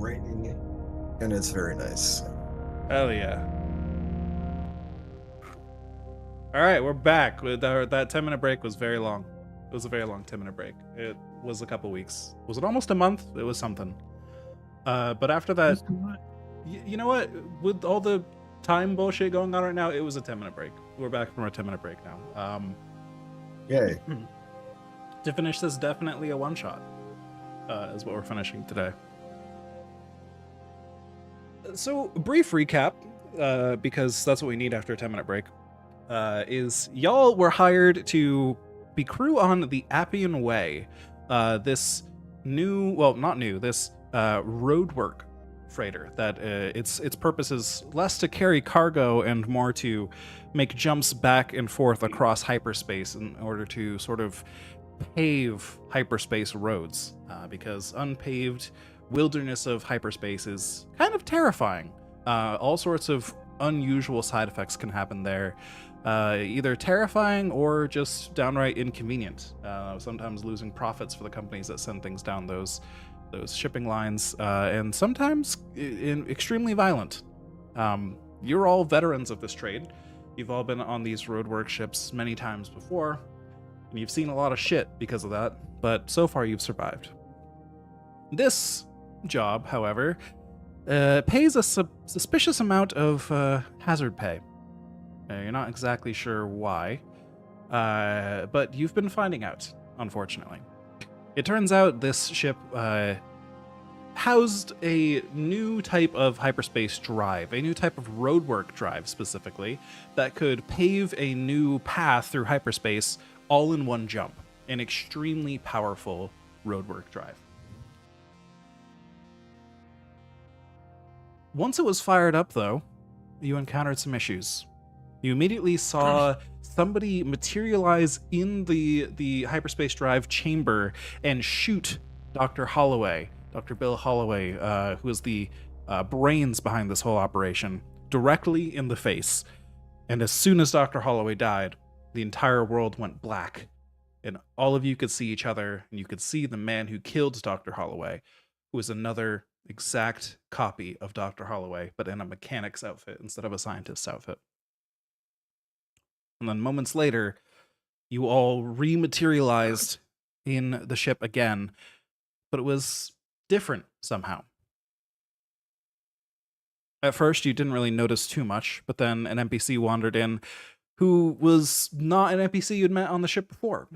raining, and it's very nice. Hell yeah. All right, we're back. That 10-minute break was very long. It was a very long 10-minute break. It was a couple weeks. Was it almost a month? It was something. But after that, Just what? you know what? With all the time bullshit going on right now, it was a 10-minute break. We're back from our 10-minute break now. Yay. To finish this, definitely a one shot is what we're finishing today. So, brief recap, because that's what we need after a 10-minute break. Is y'all were hired to be crew on the Appian Way, this new, well, not new, this roadwork freighter that its purpose is less to carry cargo and more to make jumps back and forth across hyperspace in order to sort of pave hyperspace roads, because unpaved wilderness of hyperspace is kind of terrifying. All sorts of unusual side effects can happen there, either terrifying or just downright inconvenient. Sometimes losing profits for the companies that send things down those shipping lines, and sometimes extremely violent. You're all veterans of this trade. You've all been on these roadwork ships many times before, and you've seen a lot of shit because of that, but so far you've survived. This job, however, pays a suspicious amount of hazard pay. You're not exactly sure why, but you've been finding out, unfortunately. It turns out this ship housed a new type of hyperspace drive, a new type of roadwork drive specifically, that could pave a new path through hyperspace all in one jump. An extremely powerful roadwork drive. Once it was fired up, though, you encountered some issues. You immediately saw somebody materialize in the hyperspace drive chamber and shoot Dr. Holloway, Dr. Bill Holloway, who is the brains behind this whole operation, directly in the face. And as soon as Dr. Holloway died, the entire world went black. And all of you could see each other, and you could see the man who killed Dr. Holloway, who was another exact copy of Dr. Holloway, but in a mechanic's outfit instead of a scientist's outfit. And then moments later, you all rematerialized in the ship again, but it was different somehow. At first, you didn't really notice too much, but then an NPC wandered in who was not an NPC you'd met on the ship before.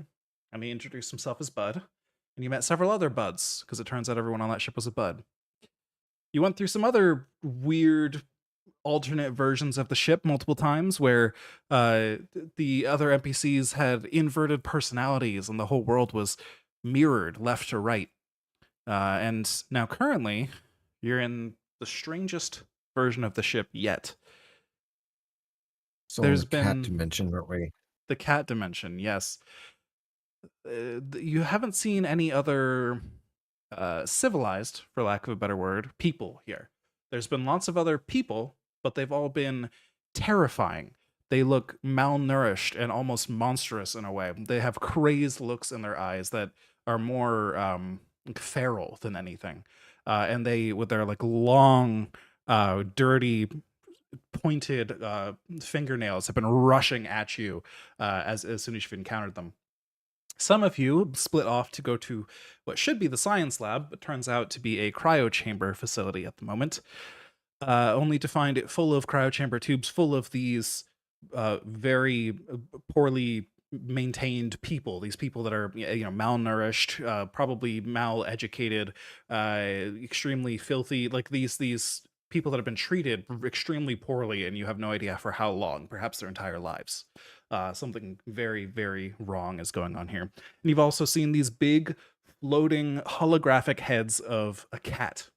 And he introduced himself as Bud, and you met several other Buds, because it turns out everyone on that ship was a Bud. You went through some other weird alternate versions of the ship multiple times where the other NPCs had inverted personalities and the whole world was mirrored left to right. And now currently, you're in the strangest version of the ship yet. So There's the cat been dimension, aren't we? the cat dimension, yes. You haven't seen any other civilized, for lack of a better word, people here. There's been lots of other people, but they've all been terrifying. They look malnourished and almost monstrous in a way. They have crazed looks in their eyes that are more feral than anything. And they, with their like long, dirty, pointed fingernails, have been rushing at you as soon as you've encountered them. Some of you split off to go to what should be the science lab, but turns out to be a cryo chamber facility at the moment, only to find it full of cryo chamber tubes full of these very poorly maintained people. These people that are malnourished, probably mal-educated, extremely filthy. Like these people that have been treated extremely poorly, and you have no idea for how long, perhaps their entire lives. Something very, very wrong is going on here. And you've also seen these big, floating holographic heads of a cat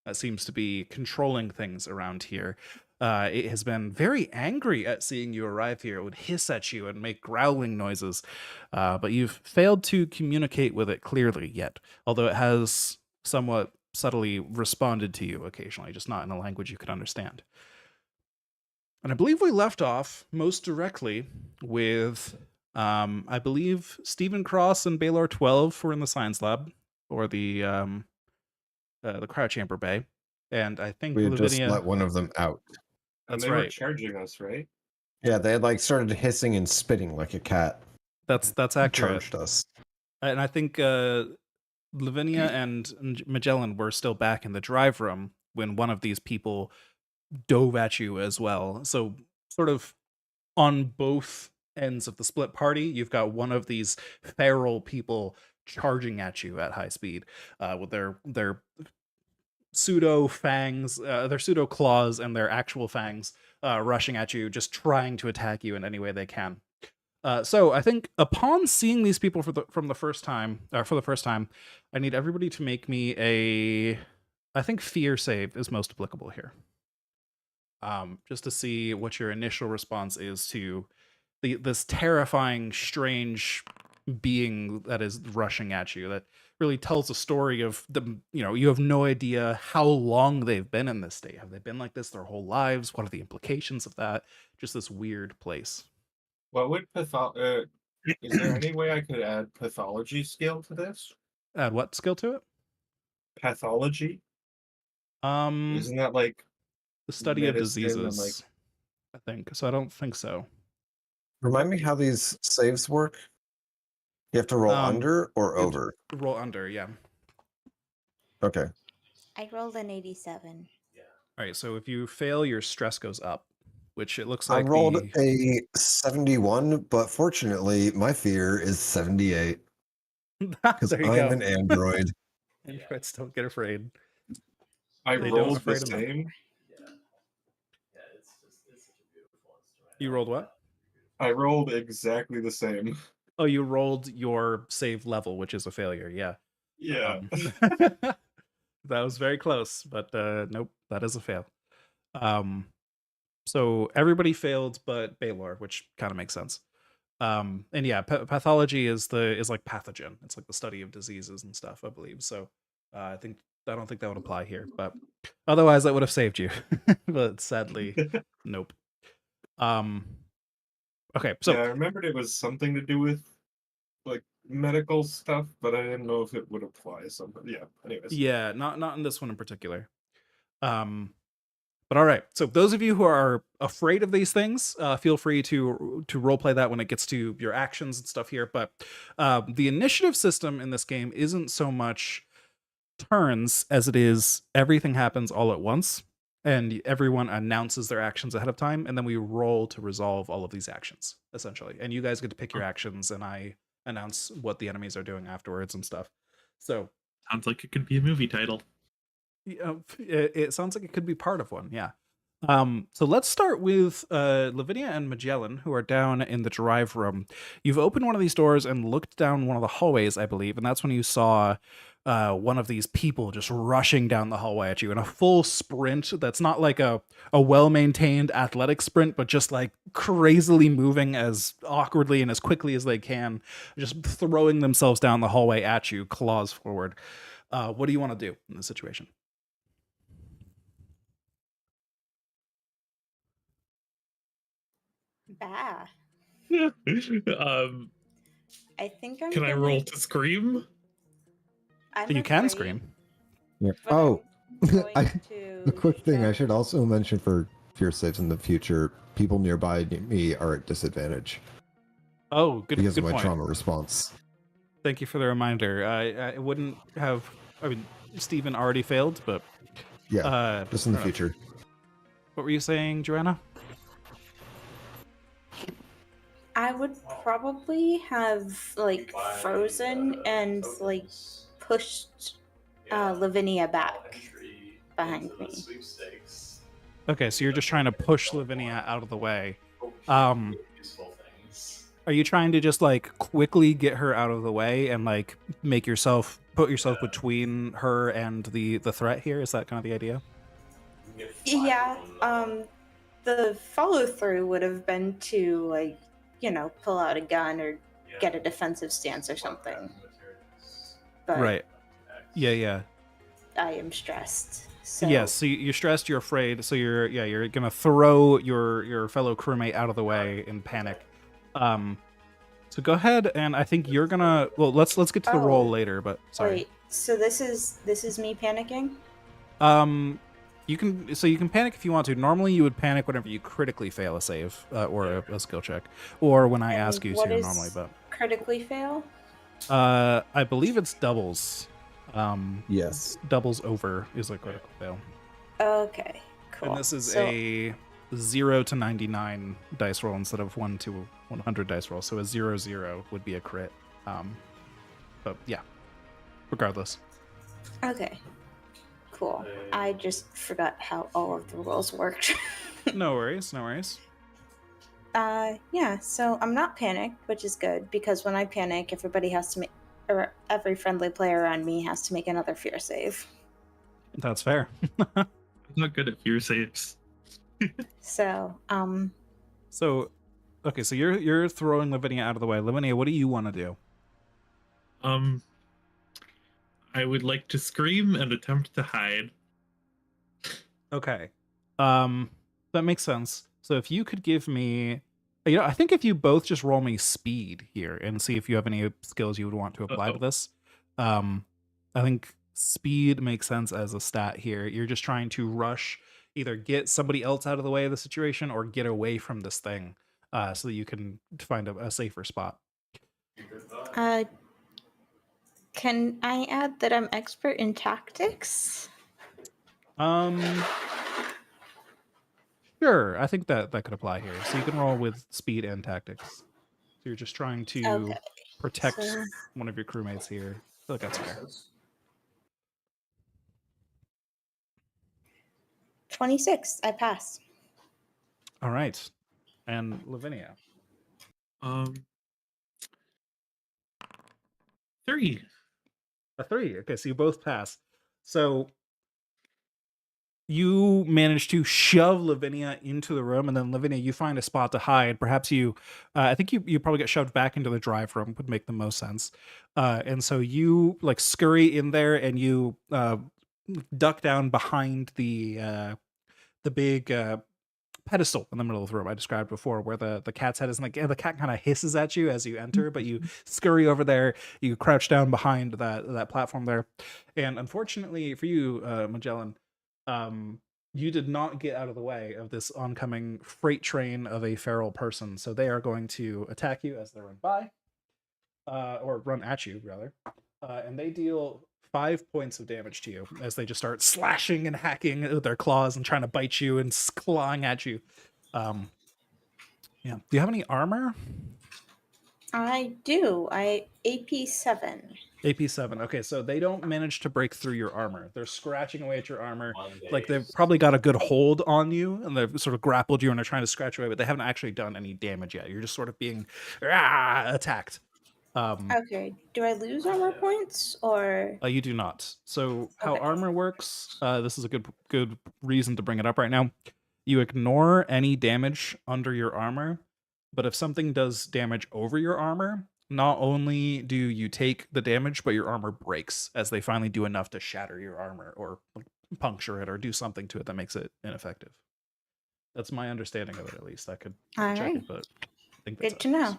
that seems to be controlling things around here. It has been very angry at seeing you arrive here. It would hiss at you and make growling noises, but you've failed to communicate with it clearly yet, although it has somewhat subtly responded to you occasionally, just not in a language you could understand. And I believe we left off most directly with, I believe Stephen Cross and Baylor 12 were in the science lab, or the cryo chamber bay. And I think We had just Lavinia. let one of them out. And That's they were right. charging us, right? Yeah, they had like started hissing and spitting like a cat. That's and accurate. Charged us. And I think Lavinia and Magellan were still back in the drive room when one of these people dove at you as well. So sort of on both ends of the split party, you've got one of these feral people charging at you at high speed with their pseudo fangs, their pseudo claws, and their actual fangs rushing at you, just trying to attack you in any way they can. So I think upon seeing these people for the first time, I need everybody to make me a. I think fear save is most applicable here. Just to see what your initial response is to this terrifying, strange being that is rushing at you. That really tells a story of them. You have no idea how long they've been in this state. Have they been like this their whole lives? What are the implications of that? Just this weird place. What would is there any way I could add pathology skill to this? Add what skill to it? Pathology? Um, Isn't that like the study of medicine and like diseases, I think. So I don't think so. Remind me how these saves work. You have to roll under or You have to over. roll under, yeah. Okay. I rolled an 87. All right, so if you fail, your stress goes up, which it looks I like rolled a 71, but fortunately, my fear is 78 because there you I'm go. an android. Androids don't get afraid. I They don't rolled the afraid enough. same. You rolled what? I rolled exactly the same. Oh, you rolled your save level, which is a failure. Yeah. Yeah. That was very close, but nope, that is a fail. So everybody failed but Baylor, which kind of makes sense. And yeah, pathology is like pathogen. It's like the study of diseases and stuff, I believe. So I don't think that would apply here, but otherwise that would have saved you. But sadly, nope. Okay, so yeah, I remembered it was something to do with like medical stuff, but I didn't know if it would apply something. Yeah. Anyways. yeah, not in this one in particular. But all right. So those of you who are afraid of these things, feel free to roleplay that when it gets to your actions and stuff here. But the initiative system in this game isn't so much turns as it is everything happens all at once, and everyone announces their actions ahead of time, and then we roll to resolve all of these actions essentially. And you guys get to pick your actions, and I announce what the enemies are doing afterwards and stuff. So sounds like it could be a movie title. it sounds like it could be part of one, yeah. So let's start with Lavinia and Magellan, who are down in the drive room. You've opened one of these doors and looked down one of the hallways, I believe, and that's when you saw one of these people just rushing down the hallway at you in a full sprint. That's not like a well-maintained athletic sprint, but just like crazily moving as awkwardly and as quickly as they can, just throwing themselves down the hallway at you, claws forward. What do you want to do in this situation? Bah. um, I think I'm can I gonna... roll to scream? I'm You can afraid, scream. Yeah. but Oh, I'm going I, to the quick thing I show- should also mention for fear saves in the future, people nearby me are at disadvantage Oh, good because good of my point. trauma response. Thank you for the reminder. I wouldn't have. I mean, Steven already failed, but Yeah, just in the fair enough. future. What were you saying, Joanna? I would probably have like frozen and like pushed Lavinia back behind me. Okay, so you're just trying to push Lavinia out of the way. Are you trying to just like quickly get her out of the way and like put yourself between her and the threat here? Is that kind of the idea? Yeah. The follow through would have been to like, pull out a gun or get a defensive stance or something. But Right. Yeah. I am stressed. So Yes, so you're stressed, you're afraid, so you're gonna throw your fellow crewmate out of the way in panic. So go ahead, and I think you're gonna. Well, let's get to the roll later. But sorry. Wait, so this is me panicking? You can panic if you want to. Normally, you would panic whenever you critically fail a save or a skill check, or when I And ask you what to is normally. But critically fail? I believe it's doubles. Yes. Doubles over is a critical fail, Okay, cool. and this is So- a 0 to 99 dice roll instead of 1 to 100 dice roll. So a 0-0 would be a crit. But yeah, regardless. Okay, cool. I just forgot how all of the rules worked. No worries, no worries. Yeah, so I'm not panicked, which is good because when I panic, everybody has to make, or every friendly player around me has to make another fear save. That's fair. I'm not good at fear saves. So, So, okay, so you're throwing Lavinia out of the way. Lavinia, what do you want to do? I would like to scream and attempt to hide. Okay. That makes sense. So if you could give me, I think if you both just roll me speed here and see if you have any skills you would want to apply to this. I think speed makes sense as a stat here. You're just trying to rush, either get somebody else out of the way of the situation or get away from this thing, so that you can find a safer spot. can I add that I'm expert in tactics? Sure. I think that could apply here. So you can roll with speed and tactics. So you're just trying to Okay, protect so- one of your crewmates here. I feel like that's fair. 26. I pass. All right. And Lavinia. 3. A 3. Okay, so you both pass. So you manage to shove Lavinia into the room, and then Lavinia, you find a spot to hide. Perhaps you, I think you probably get shoved back into the drive room would make the most sense. And so you like scurry in there, and you duck down behind the big pedestal in the middle of the room I described before, where the cat's head is, and the cat kind of hisses at you as you enter, but you scurry over there, you crouch down behind that platform there, and unfortunately for you, Magellan, you did not get out of the way of this oncoming freight train of a feral person, so they are going to attack you as they run by, or run at you rather, and they deal 5 points of damage to you as they just start slashing and hacking with their claws and trying to bite you and clawing at you. Yeah. Do you have any armor? I do. I AP 7. AP 7. Okay, so they don't manage to break through your armor. They're scratching away at your armor. Like they've probably got a good hold on you, and they've sort of grappled you and they're trying to scratch away, but they haven't actually done any damage yet. You're just sort of being attacked. Okay. Do I lose armor points or? You do not. So how Okay. armor works, this is a good reason to bring it up right now. You ignore any damage under your armor, but if something does damage over your armor, not only do you take the damage, but your armor breaks as they finally do enough to shatter your armor or puncture it or do something to it that makes it ineffective. That's my understanding of it, at least. I could All check right. it, but I think that's Good to know.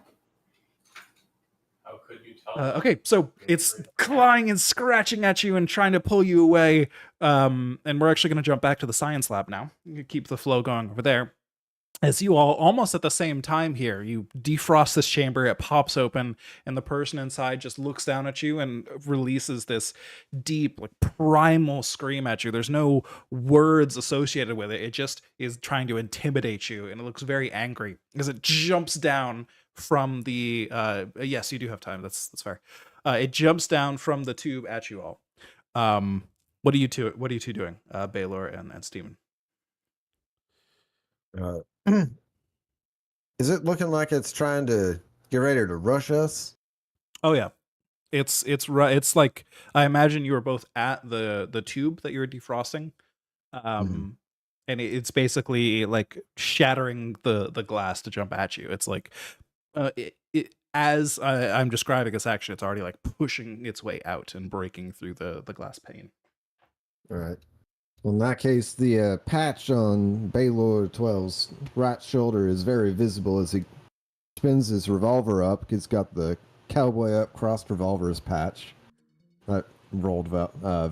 How could you tell? Okay, so it's clawing and scratching at you and trying to pull you away. And we're actually going to jump back to the science lab now. You keep the flow going over there. As you all, almost at the same time here, you defrost this chamber, it pops open, and the person inside just looks down at you and releases this deep, like primal scream at you. There's no words associated with it. It just is trying to intimidate you, and it looks very angry as it jumps down from the yes, you do have time. That's fair. It jumps down from the tube at you all. What are you two doing? Baylor and Steven. Is it looking like it's trying to get ready to rush us? Oh yeah. It's like, I imagine you were both at the tube that you were defrosting. And it's basically like shattering the glass to jump at you. It's like as I'm describing this action, it's already like pushing its way out and breaking through the glass pane. All right. Well, in that case, the patch on Baylor 12's right shoulder is very visible as he spins his revolver up. He's got the cowboy up crossed revolvers patch. That rolled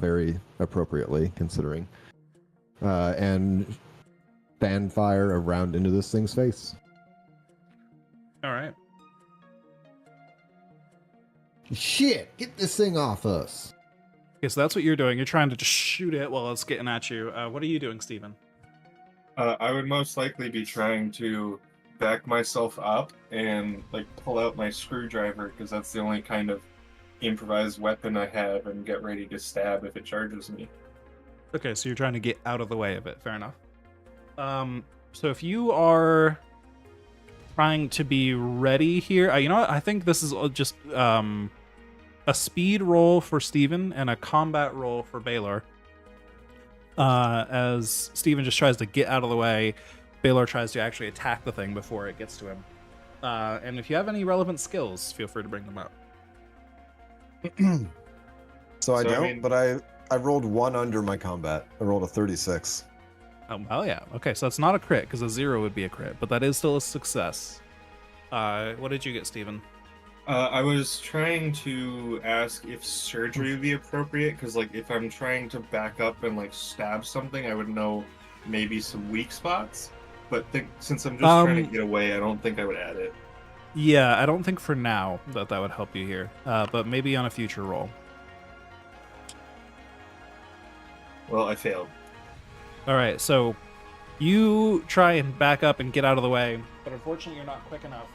very appropriately, considering. and fan fire around into this thing's face. All right. Shit! Get this thing off us! Okay, so that's what you're doing. You're trying to just shoot it while it's getting at you. What are you doing, Steven? I would most likely be trying to back myself up and like pull out my screwdriver because that's the only kind of improvised weapon I have, and get ready to stab if it charges me. Okay, so you're trying to get out of the way of it. Fair enough. So if you are trying to be ready here, you know what? I think this is just a speed roll for Steven and a combat roll for Baylor. As Steven just tries to get out of the way, Baylor tries to actually attack the thing before it gets to him. And if you have any relevant skills, feel free to bring them up. So I So, I don't, mean- but I rolled 1 under my combat. I rolled a 36. Oh yeah. Okay, so that's not a crit, because a 0 would be a crit, but that is still a success. What did you get, Steven? I was trying to ask if surgery would be appropriate, because like if I'm trying to back up and like stab something, I would know maybe some weak spots. But since I'm just trying to get away, I don't think I would add it. Yeah, I don't think for now that would help you here, but maybe on a future roll. Well, I failed. All right, so you try and back up and get out of the way, but unfortunately you're not quick enough.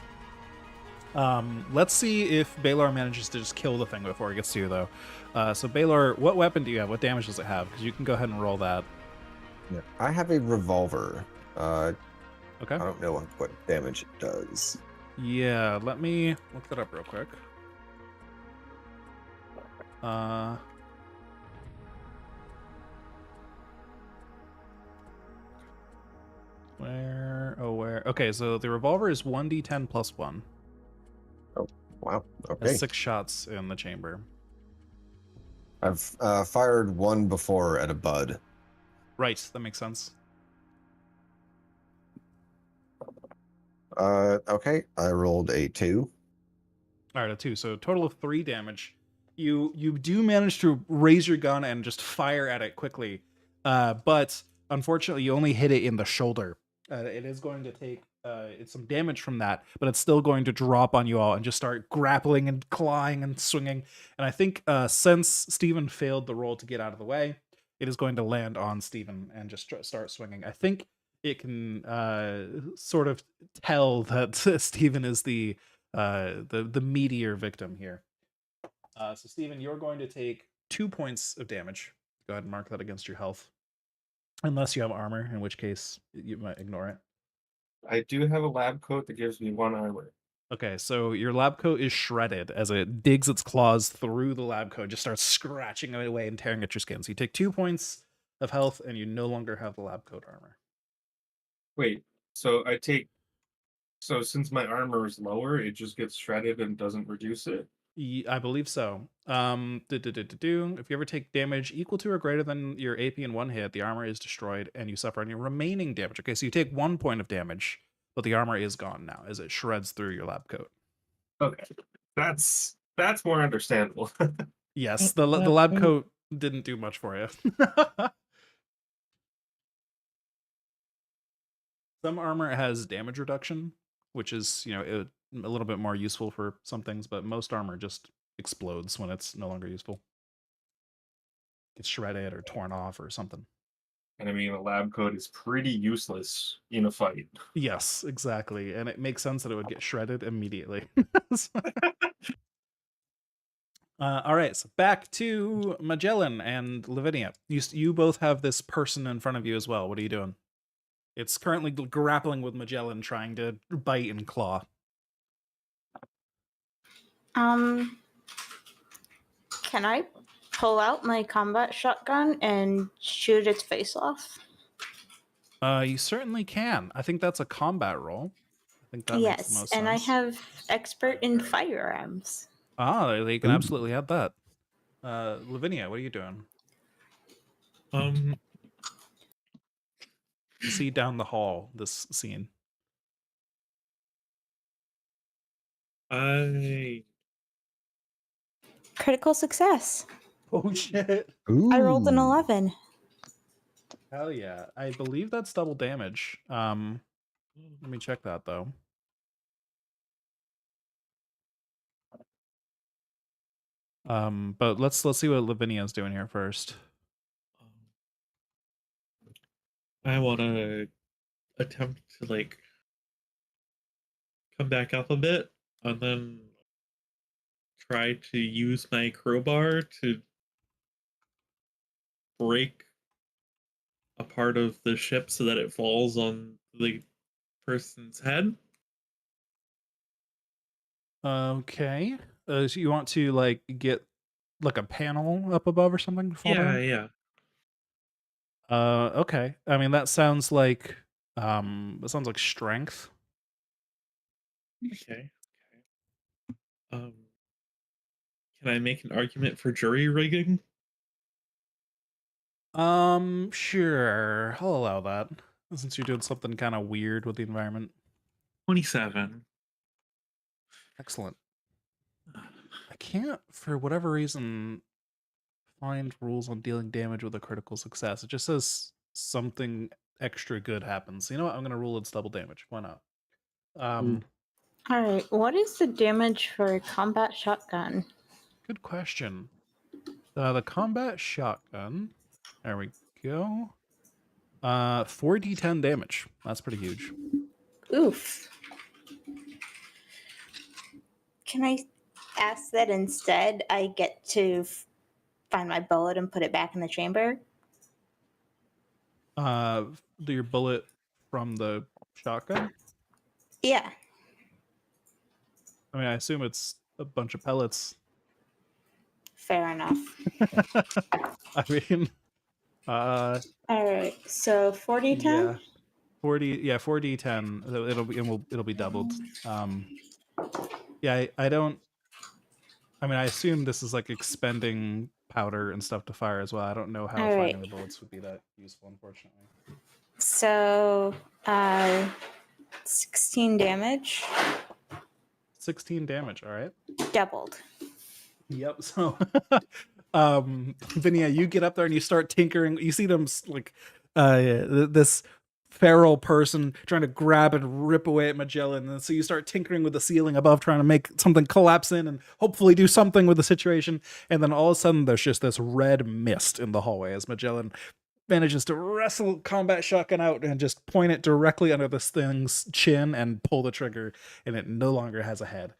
Let's see if Baylor manages to just kill the thing before it gets to you, though. So Baylor, what weapon do you have? What damage does it have? Because you can go ahead and roll that. Yeah. I have a revolver. Okay. I don't know what damage it does. Yeah, let me look that up real quick. Where? Okay, so the revolver is 1d10 plus 1. Wow. Has Okay. 6 shots in the chamber. I've fired 1 before at a bud. Right, that makes sense. Okay. I rolled a 2. All right, a 2. So a total of 3 damage. You do manage to raise your gun and just fire at it quickly, but unfortunately, you only hit it in the shoulder. It is going to take it's some damage from that, but it's still going to drop on you all and just start grappling and clawing and swinging. And I think since Steven failed the roll to get out of the way, it is going to land on Steven and just start swinging. I think it can sort of tell that Steven is the meteor victim here. So Steven, you're going to take 2 points of damage. Go ahead and mark that against your health. Unless you have armor, in which case you might ignore it. I do have a lab coat that gives me 1 armor. Okay, so your lab coat is shredded as it digs its claws through the lab coat, just starts scratching away and tearing at your skin. So you take 2 points of health and you no longer have the lab coat armor. Wait, so since my armor is lower, it just gets shredded and doesn't reduce it? I believe so. If you ever take damage equal to or greater than your AP in 1 hit, the armor is destroyed and you suffer any remaining damage. Okay, so you take 1 point of damage, but the armor is gone now as it shreds through your lab coat. Okay, that's more understandable. Yes, the lab coat didn't do much for you. Some armor has damage reduction, which is, a little bit more useful for some things, but most armor just explodes when it's no longer useful. Gets shredded or torn off or something. And I mean, a lab coat is pretty useless in a fight. Yes, exactly. And it makes sense that it would get shredded immediately. All right, so back to Magellan and Lavinia. You both have this person in front of you as well. What are you doing? It's currently grappling with Magellan, trying to bite and claw. Can I pull out my combat shotgun and shoot its face off? You certainly can. I think that's a combat roll. I think that makes the Yes, most and I sense. have expert in firearms. They can absolutely have that. Lavinia, what are you doing? You see down the hall this scene. Critical success. Oh shit! Ooh. I rolled an 11. Hell yeah. I believe that's double damage. Let me check that though. But let's see what Lavinia's doing here first. I want to attempt to like come back up a bit and then try to use my crowbar to break a part of the ship so that it falls on the person's head. Okay. So you want to like get like a panel up above or something to fall down? Yeah. Okay. I mean that sounds like strength. Okay. Can I make an argument for jury rigging? Sure. I'll allow that. Since you're doing something kind of weird with the environment. 27. Excellent. I can't, for whatever reason, find rules on dealing damage with a critical success. It just says something extra good happens. You know what? I'm gonna rule it's double damage. Why not? All right. What is the damage for a combat shotgun? Good question. The combat shotgun. There we go. 4d10 damage. That's pretty huge. Oof. Can I ask that instead I get to find my bullet and put it back in the chamber? Do your bullet from the shotgun? Yeah. I mean, I assume it's a bunch of pellets. Fair enough. I mean, All right. So 40 10? yeah, 4d10. It'll be doubled. Yeah, I don't. I mean, I assume this is like expending powder and stuff to fire as well. I don't know how All finding right. the bullets would be that useful, unfortunately. So 16 damage. 16 damage. All right. Doubled. Yep. So, Vinia, you get up there and you start tinkering. You see them like, this feral person trying to grab and rip away at Magellan, and so you start tinkering with the ceiling above, trying to make something collapse in and hopefully do something with the situation. And then all of a sudden, there's just this red mist in the hallway as Magellan manages to wrestle combat shotgun out and just point it directly under this thing's chin and pull the trigger, and it no longer has a head.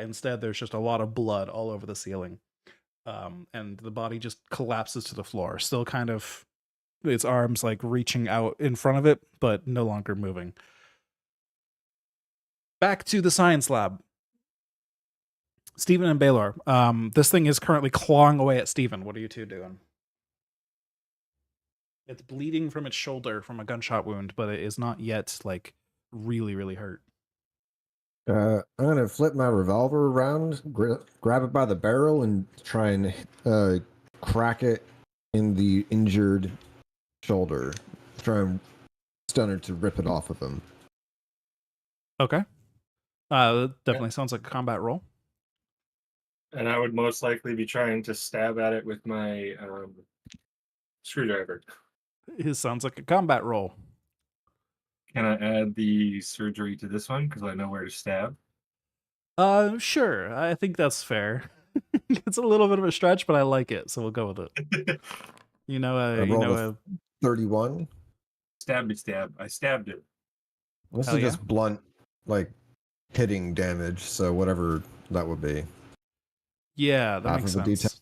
Instead, there's just a lot of blood all over the ceiling. And the body just collapses to the floor, still kind of its arms like reaching out in front of it, but no longer moving. Back to the science lab. Stephen and Baylor. This thing is currently clawing away at Stephen. What are you two doing? It's bleeding from its shoulder from a gunshot wound, but it is not yet like really, really hurt. I'm gonna flip my revolver around, grab it by the barrel, and try and crack it in the injured shoulder. Try and stun her to rip it off of him. Okay. That definitely sounds like a combat roll. And I would most likely be trying to stab at it with my screwdriver. It sounds like a combat roll. Can I add the surgery to this one because I know where to stab? Sure. I think that's fair. It's a little bit of a stretch, but I like it, so we'll go with it. You know, I rolled a 31. Stab. I stabbed it. This Hell is yeah. just blunt, like hitting damage. So whatever that would be. Yeah, that Half makes of a sense.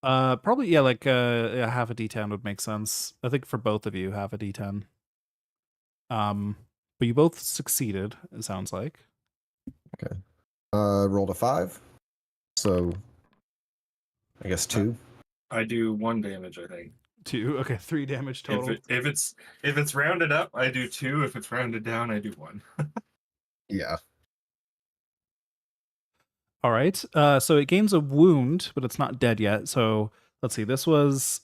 Probably yeah, like half a D10 would make sense. I think for both of you, half a D10. But you both succeeded. It sounds like. Okay. Rolled a 5. So I guess 2. I do 1 damage, I think. 2. Okay, 3 damage total. If it's rounded up, I do 2. If it's rounded down, I do 1. Yeah. All right. So it gains a wound, but it's not dead yet. So let's see. This was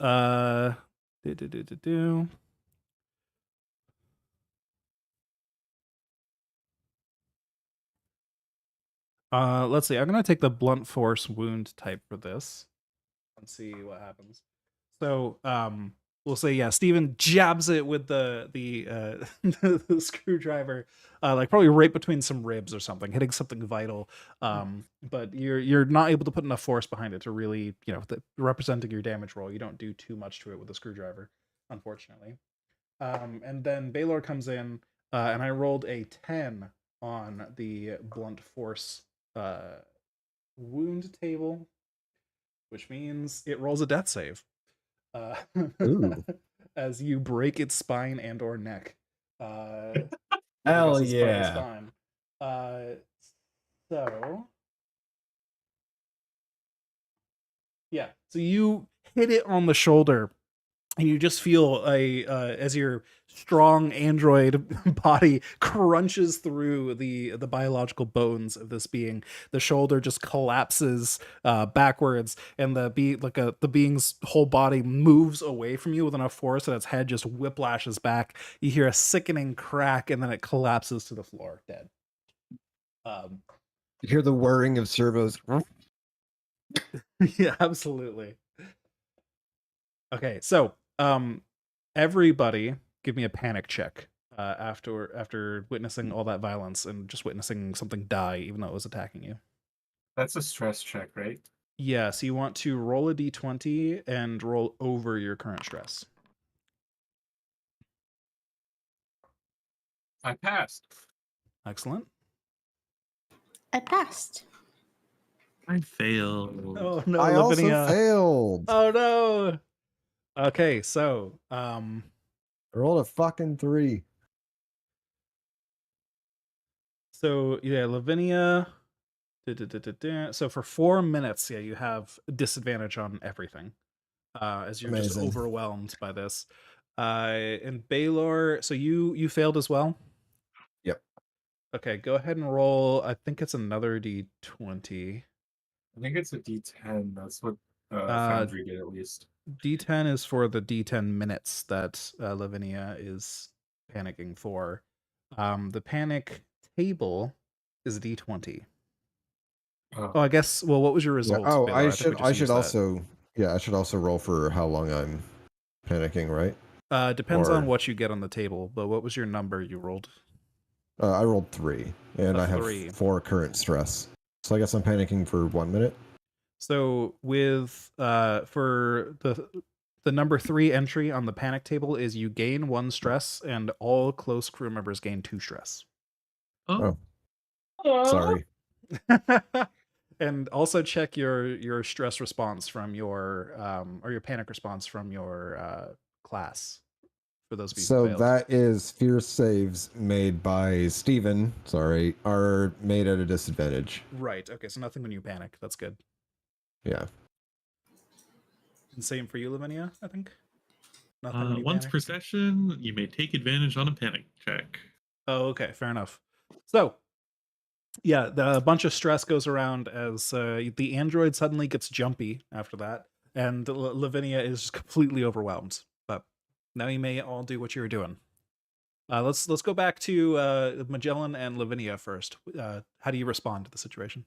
let's see. I'm gonna take the blunt force wound type for this and see what happens. So we'll say, yeah, Steven jabs it with the the screwdriver, like probably right between some ribs or something, hitting something vital. But you're not able to put enough force behind it to really, representing your damage roll. You don't do too much to it with a screwdriver, unfortunately. And then Baylor comes in, and I rolled a 10 on the blunt force wound table, which means it rolls a death save. Ooh. As you break its spine and or neck. Hell I guess it's vital yeah. spine. So yeah, so you hit it on the shoulder, and you just feel as your strong android body crunches through the biological bones of this being, the shoulder just collapses backwards, and the being's whole body moves away from you with enough force that its head just whiplashes back. You hear a sickening crack, and then it collapses to the floor, dead. You hear the whirring of servos. Yeah, absolutely. Okay, so everybody give me a panic check after witnessing all that violence and just witnessing something die even though it was attacking you. That's a stress check, right? Yeah, so you want to roll a d20 and roll over your current stress. I passed. Excellent. I passed. I failed. Oh no, I also Lavinia. failed. Oh no. Okay, so I rolled a fucking 3. so yeah, Lavinia. So for 4 minutes, yeah, you have disadvantage on everything. As you're just Amazing. overwhelmed by this. And Baylor, so you failed as well? Yep. Okay, go ahead and roll. I think it's another d20. I think it's a D10. That's what Foundry did at least. D10 is for the D10 minutes that Lavinia is panicking for. The panic table is a D20. Oh, I guess. Well, what was your result? Oh, Baylor? I think we should just used that. also I should also roll for how long I'm panicking, right? Depends on Or- what you get on the table. But what was your number you rolled? I rolled 3, and A I have 3. 4 current stress. So I guess I'm panicking for 1 minute. So with for the number 3 entry on the panic table is you gain 1 stress and all close crew members gain 2 stress. Oh. Sorry. And also check your stress response from your or your panic response from your class for those of you who So failed. that is fear saves made by Steven, are made at a disadvantage. Right. Okay, so nothing when you panic. That's good. Yeah. And same for you, Lavinia, I think. Nothing when you Once panic? per session, you may take advantage on a panic check. Oh, okay, fair enough. So, yeah, a bunch of stress goes around as the android suddenly gets jumpy after that, and Lavinia is completely overwhelmed. But now you may all do what you were doing. Let's go back to Magellan and Lavinia first. How do you respond to the situation?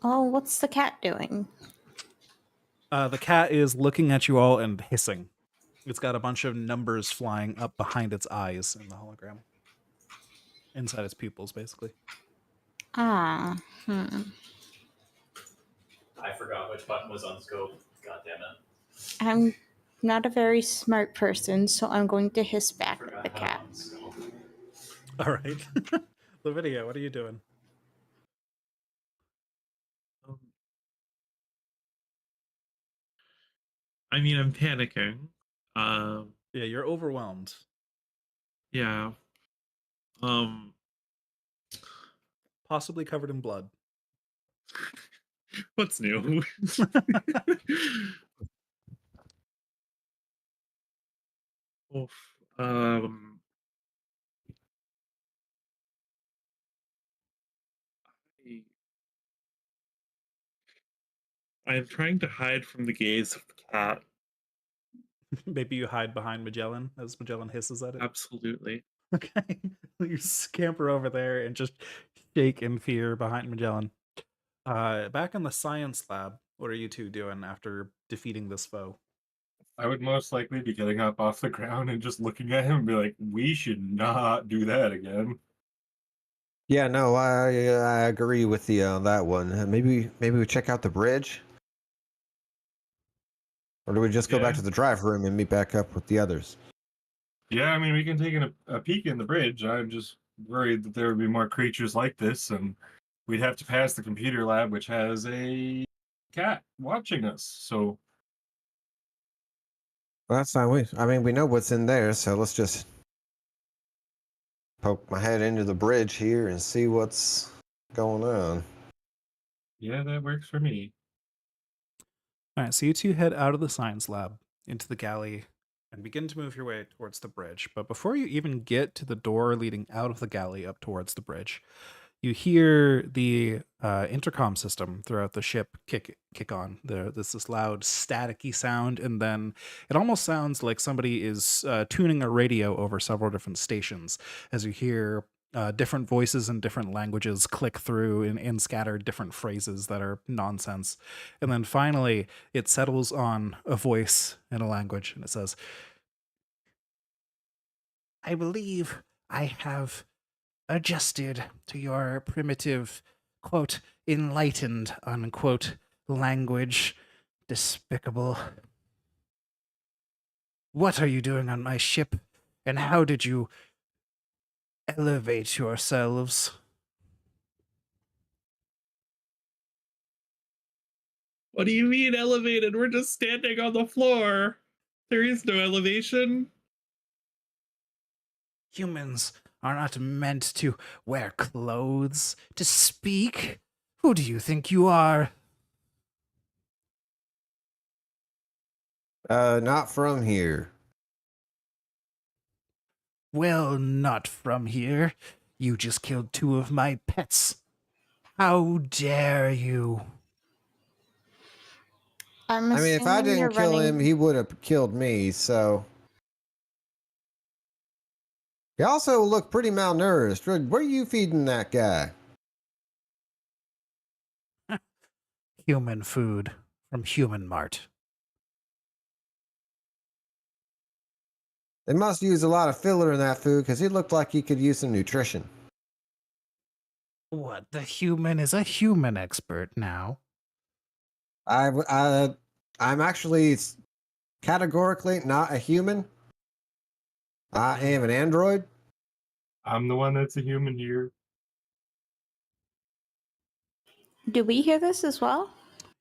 Oh, what's the cat doing? The cat is looking at you all and hissing. It's got a bunch of numbers flying up behind its eyes in the hologram. Inside its pupils, basically. Ah, I forgot which button was on scope. God damn it. I'm not a very smart person, so I'm going to hiss back at Forgot the how cat. on scope. All right. Lavinia, what are you doing? I mean, I'm panicking. Yeah, you're overwhelmed. Yeah. Possibly covered in blood. What's new? Oof. I am trying to hide from the gaze of the cat. Maybe you hide behind Magellan as Magellan hisses at it. Absolutely. Okay. You scamper over there and just shake in fear behind Magellan. Back in the science lab, what are you two doing after defeating this foe? I would most likely be getting up off the ground and just looking at him and be like, we should not do that again. Yeah, no, I agree with you on that one. Maybe we check out the bridge, or do we just go back Yeah. to the drive room and meet back up with the others? Yeah, I mean, we can take a peek in the bridge. I'm just worried that there would be more creatures like this, and we'd have to pass the computer lab, which has a cat watching us. So, Well, that's fine. I mean, we know what's in there, so let's just poke my head into the bridge here and see what's going on. yeah, that works for me. All right, so you two head out of the science lab into the galley and begin to move your way towards the bridge. But before you even get to the door leading out of the galley up towards the bridge, you hear the intercom system throughout the ship kick on. There's this loud staticky sound, and then it almost sounds like somebody is tuning a radio over several different stations as you hear different voices in different languages click through and scatter different phrases that are nonsense. And then finally, it settles on a voice in a language, and it says, "I believe I have adjusted to your primitive, quote, enlightened, unquote, language. Despicable. What are you doing on my ship, and how did you elevate yourselves?" What do you mean elevated? We're just standing on the floor. There is no elevation. Humans are not meant to wear clothes, to speak. Who do you think you are? Not from here. Well, not from here. You just killed 2 of my pets. How dare you? I'm I mean, if I assuming you're didn't kill him, running. he would have killed me, so. He also looked pretty malnourished. What are you feeding that guy? Human food from Human Mart. They must use a lot of filler in that food because he looked like he could use some nutrition. What, the human is a human expert now? I'm actually categorically not a human. I am an android. I'm the one that's a human here. Do we hear this as well?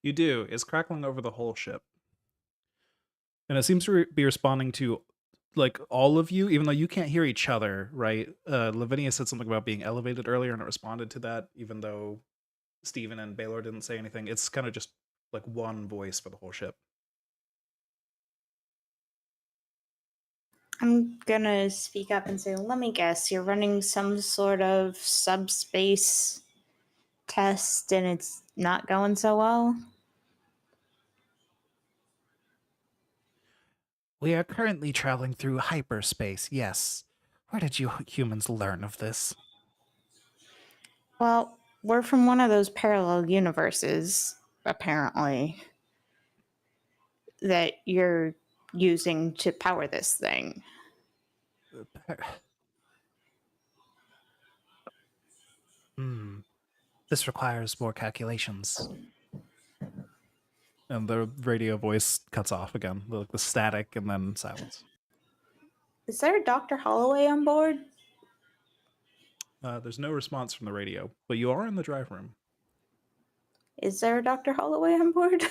You do. It's crackling over the whole ship. And it seems to be responding to like all of you, even though you can't hear each other, right? Lavinia said something about being elevated earlier and it responded to that, even though Steven and Baylor didn't say anything. It's kind of just like one voice for the whole ship. I'm gonna speak up and say, let me guess, you're running some sort of subspace test and it's not going so well? We are currently traveling through hyperspace, yes. Where did you humans learn of this? Well, we're from one of those parallel universes, apparently, that you're using to power this thing. This requires more calculations. And the radio voice cuts off again, the static and then silence. Is there a Dr. Holloway on board? There's no response from the radio, but you are in the drive room. Is there a Dr. Holloway on board?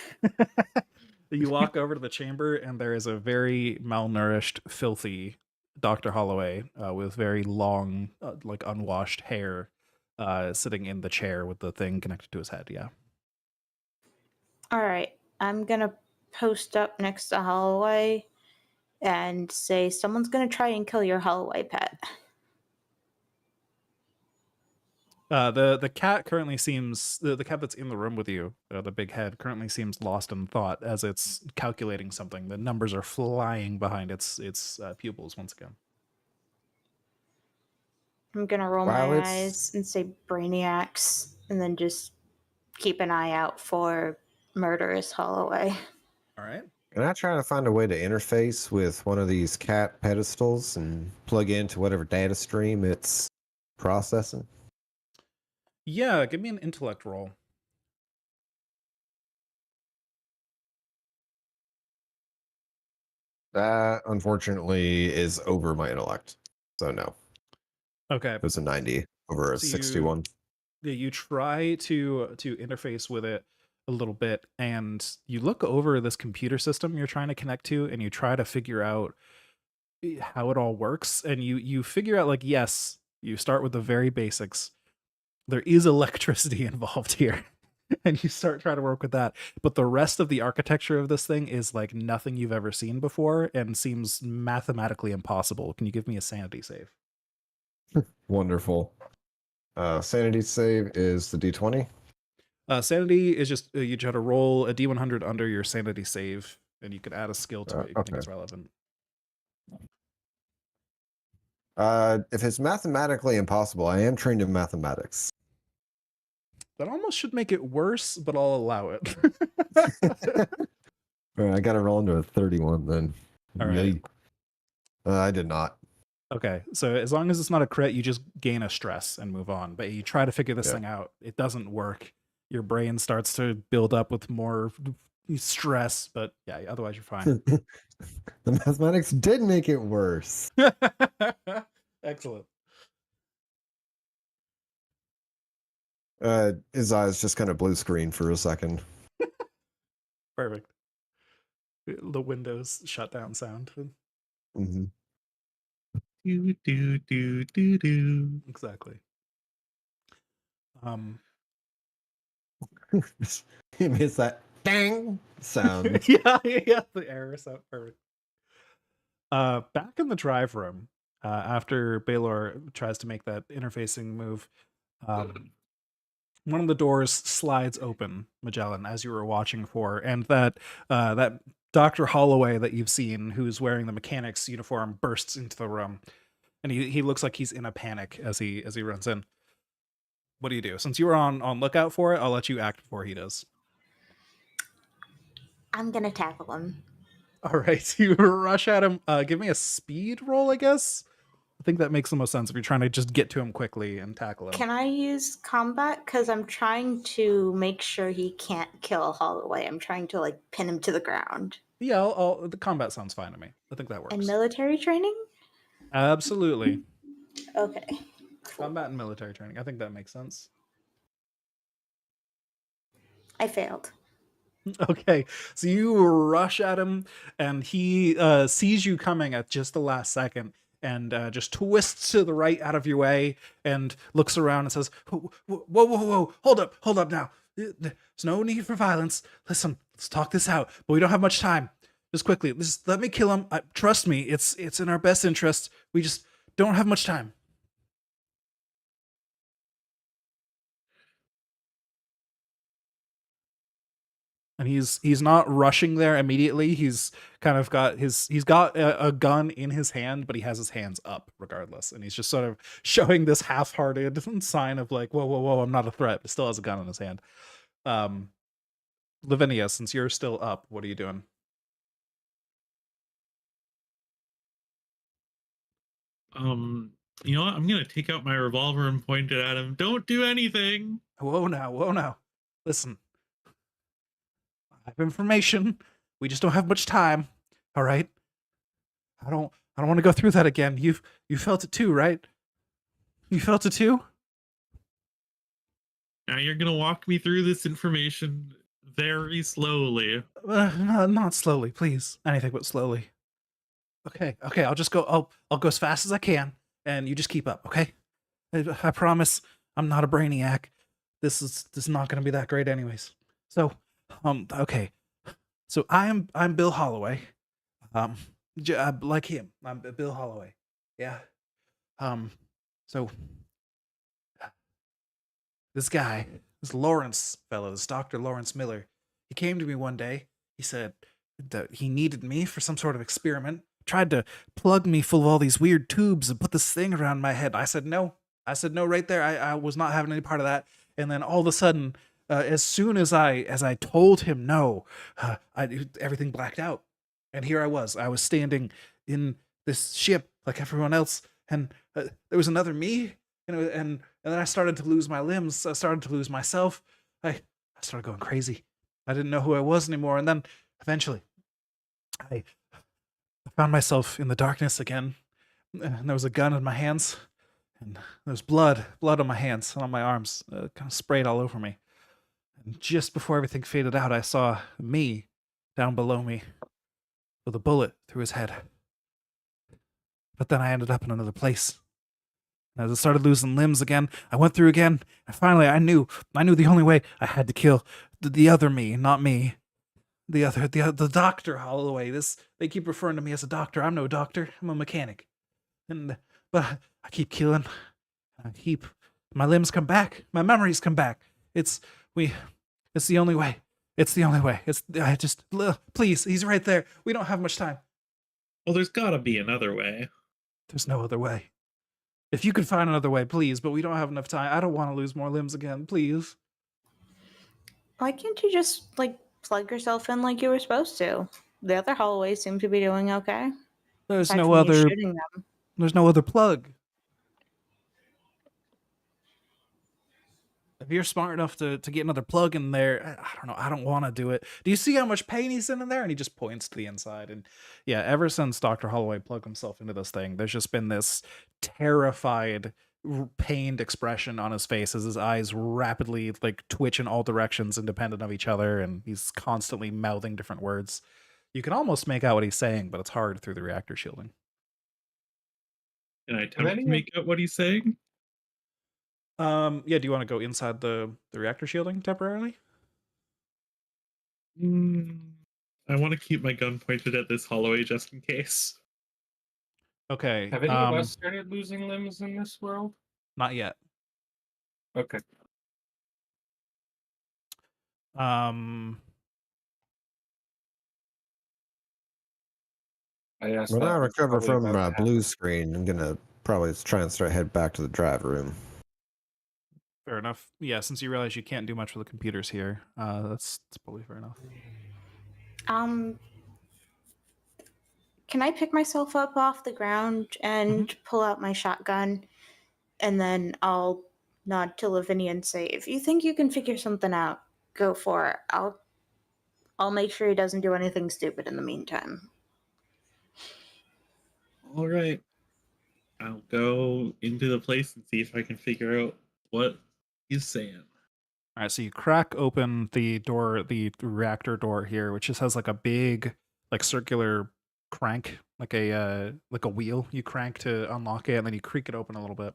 You walk over to the chamber, and there is a very malnourished, filthy Dr. Holloway with very long, like unwashed hair, sitting in the chair with the thing connected to his head. Yeah. All right, I'm gonna post up next to Holloway and say, someone's gonna try and kill your Holloway pet. The cat currently seems the cat that's in the room with you, the big head, currently seems lost in thought as it's calculating something. The numbers are flying behind its pupils once again. I'm gonna roll Wow, my it's- eyes and say brainiacs, and then just keep an eye out for murderous Holloway. All right. Can I try to find a way to interface with one of these cat pedestals and plug into whatever data stream it's processing? Yeah, give me an intellect roll. That, unfortunately, is over my intellect. So, no. Okay. It was a 90 over a So 61. you try to interface with it a little bit, and you look over this computer system you're trying to connect to, and you try to figure out how it all works, and you figure out, like, yes, you start with the very basics. There is electricity involved here. And you start trying to work with that, but the rest of the architecture of this thing is like nothing you've ever seen before and seems mathematically impossible. Can you give me a sanity save? Wonderful. Sanity save is the D20. Sanity is just you try to roll a D100 under your sanity save, and you could add a skill to it if you think it's relevant. If it's mathematically impossible, I am trained in mathematics. That almost should make it worse, but I'll allow it. All right, I got to roll into a 31 then. All right. I did not. Okay, so as long as it's not a crit, you just gain a stress and move on. But you try to figure this thing out. It doesn't work. Your brain starts to build up with more stress, but yeah, otherwise you're fine. The mathematics did make it worse. Excellent. His eyes just kind of blue screen for a second. Perfect. The Windows shutdown sound. Mm-hmm. Do do do do do. Exactly. He makes that dang sound. yeah, the error sound. Perfect. Back in the drive room, after Baylor tries to make that interfacing move, one of the doors slides open, Magellan, as you were watching for, and that Dr. Holloway that you've seen, who's wearing the mechanic's uniform, bursts into the room, and he looks like he's in a panic as he runs in. What do you do? Since you were on lookout for it, I'll let you act before he does. I'm gonna tackle him. All right, you rush at him. Give me a speed roll, I guess. I think that makes the most sense if you're trying to just get to him quickly and tackle him. Can I use combat? Because I'm trying to make sure he can't kill Holloway. I'm trying to like pin him to the ground. Yeah, the combat sounds fine to me. I think that works. And military training? Absolutely. Okay. Combat and military training. I think that makes sense. I failed. Okay, so you rush at him, and he sees you coming at just the last second, and just twists to the right out of your way, and looks around and says, whoa, hold up now. There's no need for violence. Listen, let's talk this out, but we don't have much time. Just quickly, just let me kill him. Trust me, it's in our best interest. We just don't have much time. And he's not rushing there immediately. He's kind of got he's got a gun in his hand, but he has his hands up regardless. And he's just sort of showing this half-hearted sign of like, whoa, I'm not a threat, but still has a gun in his hand. Lavinia, since you're still up, what are you doing? You know what? I'm gonna take out my revolver and point it at him. Don't do anything. Whoa now. Listen. I have information. We just don't have much time. All right. I don't want to go through that again. You felt it too, right? You felt it too? Now you're gonna walk me through this information very slowly. Not slowly, please. Anything but slowly. Okay. I'll just go. I'll go as fast as I can, and you just keep up. Okay. I promise. I'm not a brainiac. This is not going to be that great, anyways. So, okay. So I'm Bill Holloway. Like him. I'm Bill Holloway. Yeah. So this guy, this Lawrence fellow, this Dr. Lawrence Miller, he came to me one day. He said that he needed me for some sort of experiment. Tried to plug me full of all these weird tubes and put this thing around my head. I said no right there. I was not having any part of that. And then all of a sudden, as soon as I told him no, everything blacked out, and here I was. I was standing in this ship like everyone else, and there was another me, and then I started to lose my limbs. I started to lose myself. I started going crazy. I didn't know who I was anymore, and then eventually, I found myself in the darkness again, and there was a gun in my hands, and there was blood on my hands and on my arms, kind of sprayed all over me. And just before everything faded out, I saw me down below me with a bullet through his head. But then I ended up in another place. And as I started losing limbs again, I went through again, and finally I knew the only way I had to kill the other me, not me. The Dr. Holloway. They keep referring to me as a doctor. I'm no doctor. I'm a mechanic. But I keep killing. My limbs come back. My memories come back. It's the only way. It's the only way. Please, he's right there. We don't have much time. Well, there's gotta be another way. There's no other way. If you could find another way, please, but we don't have enough time. I don't want to lose more limbs again, please. Why can't you just, plug yourself in like you were supposed to? The other Holloways seem to be doing okay. There's aside no from you other shooting them. There's no other plug. If you're smart enough to get another plug in there, I don't know. I don't want to do it. Do you see how much pain he's in there? And he just points to the inside. And yeah, ever since Dr. Holloway plugged himself into this thing, there's just been this terrified, pained expression on his face as his eyes rapidly twitch in all directions independent of each other. And he's constantly mouthing different words. You can almost make out what he's saying, but it's hard through the reactor shielding. Can I attempt to make out what he's saying? Yeah, do you want to go inside the reactor shielding temporarily? I want to keep my gun pointed at this Holloway just in case. Okay. Have any of us started losing limbs in this world? Not yet. Okay. When I recover from blue screen, I'm gonna probably try and head back to the drive room. Fair enough. Yeah, since you realize you can't do much with the computers here, that's probably fair enough. Can I pick myself up off the ground and pull out my shotgun, and then I'll nod to Lavinia and say, "If you think you can figure something out, go for it. I'll make sure he doesn't do anything stupid in the meantime." All right. I'll go into the place and see if I can figure out what he's saying. All right, so you crack open the door, the reactor door here, which just has a big, circular crank, like a wheel. You crank to unlock it, and then you creak it open a little bit,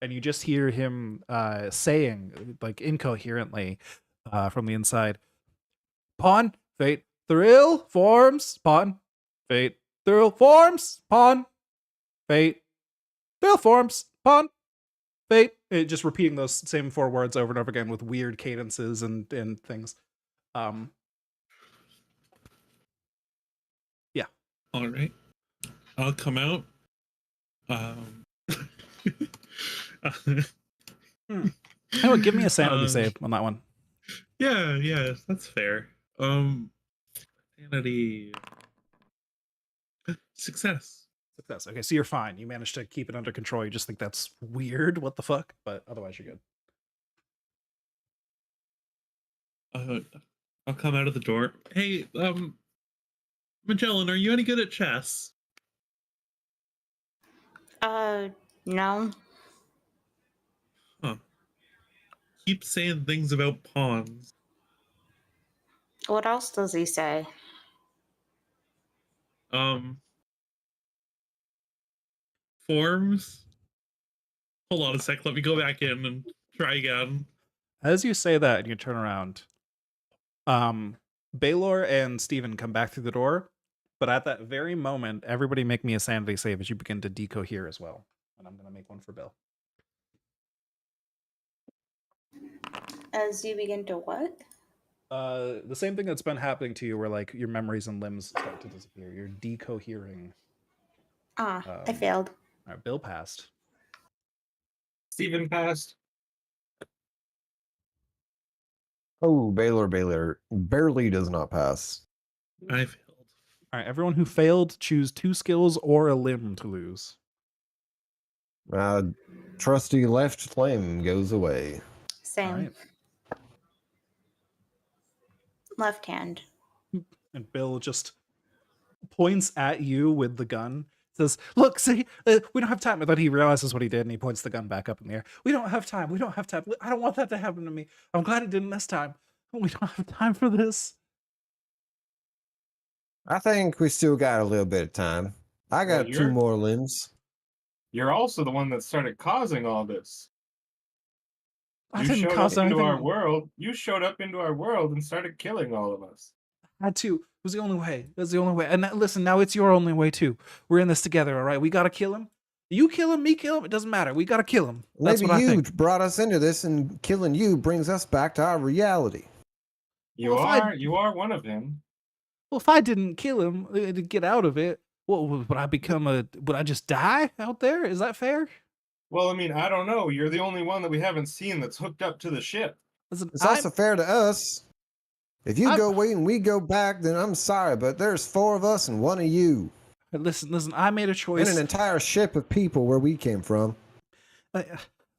and you just hear him saying, incoherently, from the inside, "Pawn, fate, thrill, forms, pawn, fate, thrill, forms, pawn, fate, thrill, forms, pawn, fate." Just repeating those same 4 words over and over again with weird cadences and things. Yeah. All right. I'll come out. Give me a sanity save on that one. Yeah, that's fair. Sanity. Success. Okay, so you're fine. You managed to keep it under control. You just think that's weird. What the fuck? But otherwise, you're good. I'll come out of the door. Hey, Magellan, are you any good at chess? No. Huh. Keep saying things about pawns. What else does he say? Forms? Hold on a sec, let me go back in and try again. As you say that and you turn around, Baylor and Steven come back through the door, but at that very moment, everybody make me a sanity save as you begin to decohere as well. And I'm going to make one for Bill. As you begin to what? The same thing that's been happening to you where your memories and limbs start to disappear. You're decohering. I failed. All right, Bill passed. Steven passed. Oh, Baylor barely does not pass. I failed. All right, everyone who failed, choose 2 skills or a limb to lose. Trusty left limb goes away. Same. All right. Left hand. And Bill just points at you with the gun. Says, "Look, see, we don't have time." And then he realizes what he did, and he points the gun back up in the air. We don't have time. We don't have time. I don't want that to happen to me. I'm glad it didn't this time. We don't have time for this. I think we still got a little bit of time. I Well, got 2 more limbs. You're also the one that started causing all this. I You didn't showed cause up into anything. our world. You showed up into our world and started killing all of us. Had to. It was the only way. It was the only way. And listen, now it's your only way too. We're in this together, all right? We gotta kill him. You kill him, me kill him. It doesn't matter. We gotta kill him. That's Maybe what I you think. brought us into this, and killing you brings us back to our reality. You Well, if you are one of him. Well, if I didn't kill him to get out of it, what would I become? Would I just die out there? Is that fair? Well, I mean, I don't know. You're the only one that we haven't seen that's hooked up to the ship. Listen, It's also fair to us. If you go away and we go back, then I'm sorry, but there's 4 of us and 1 of you. listen. I made a choice. And an entire ship of people where we came from.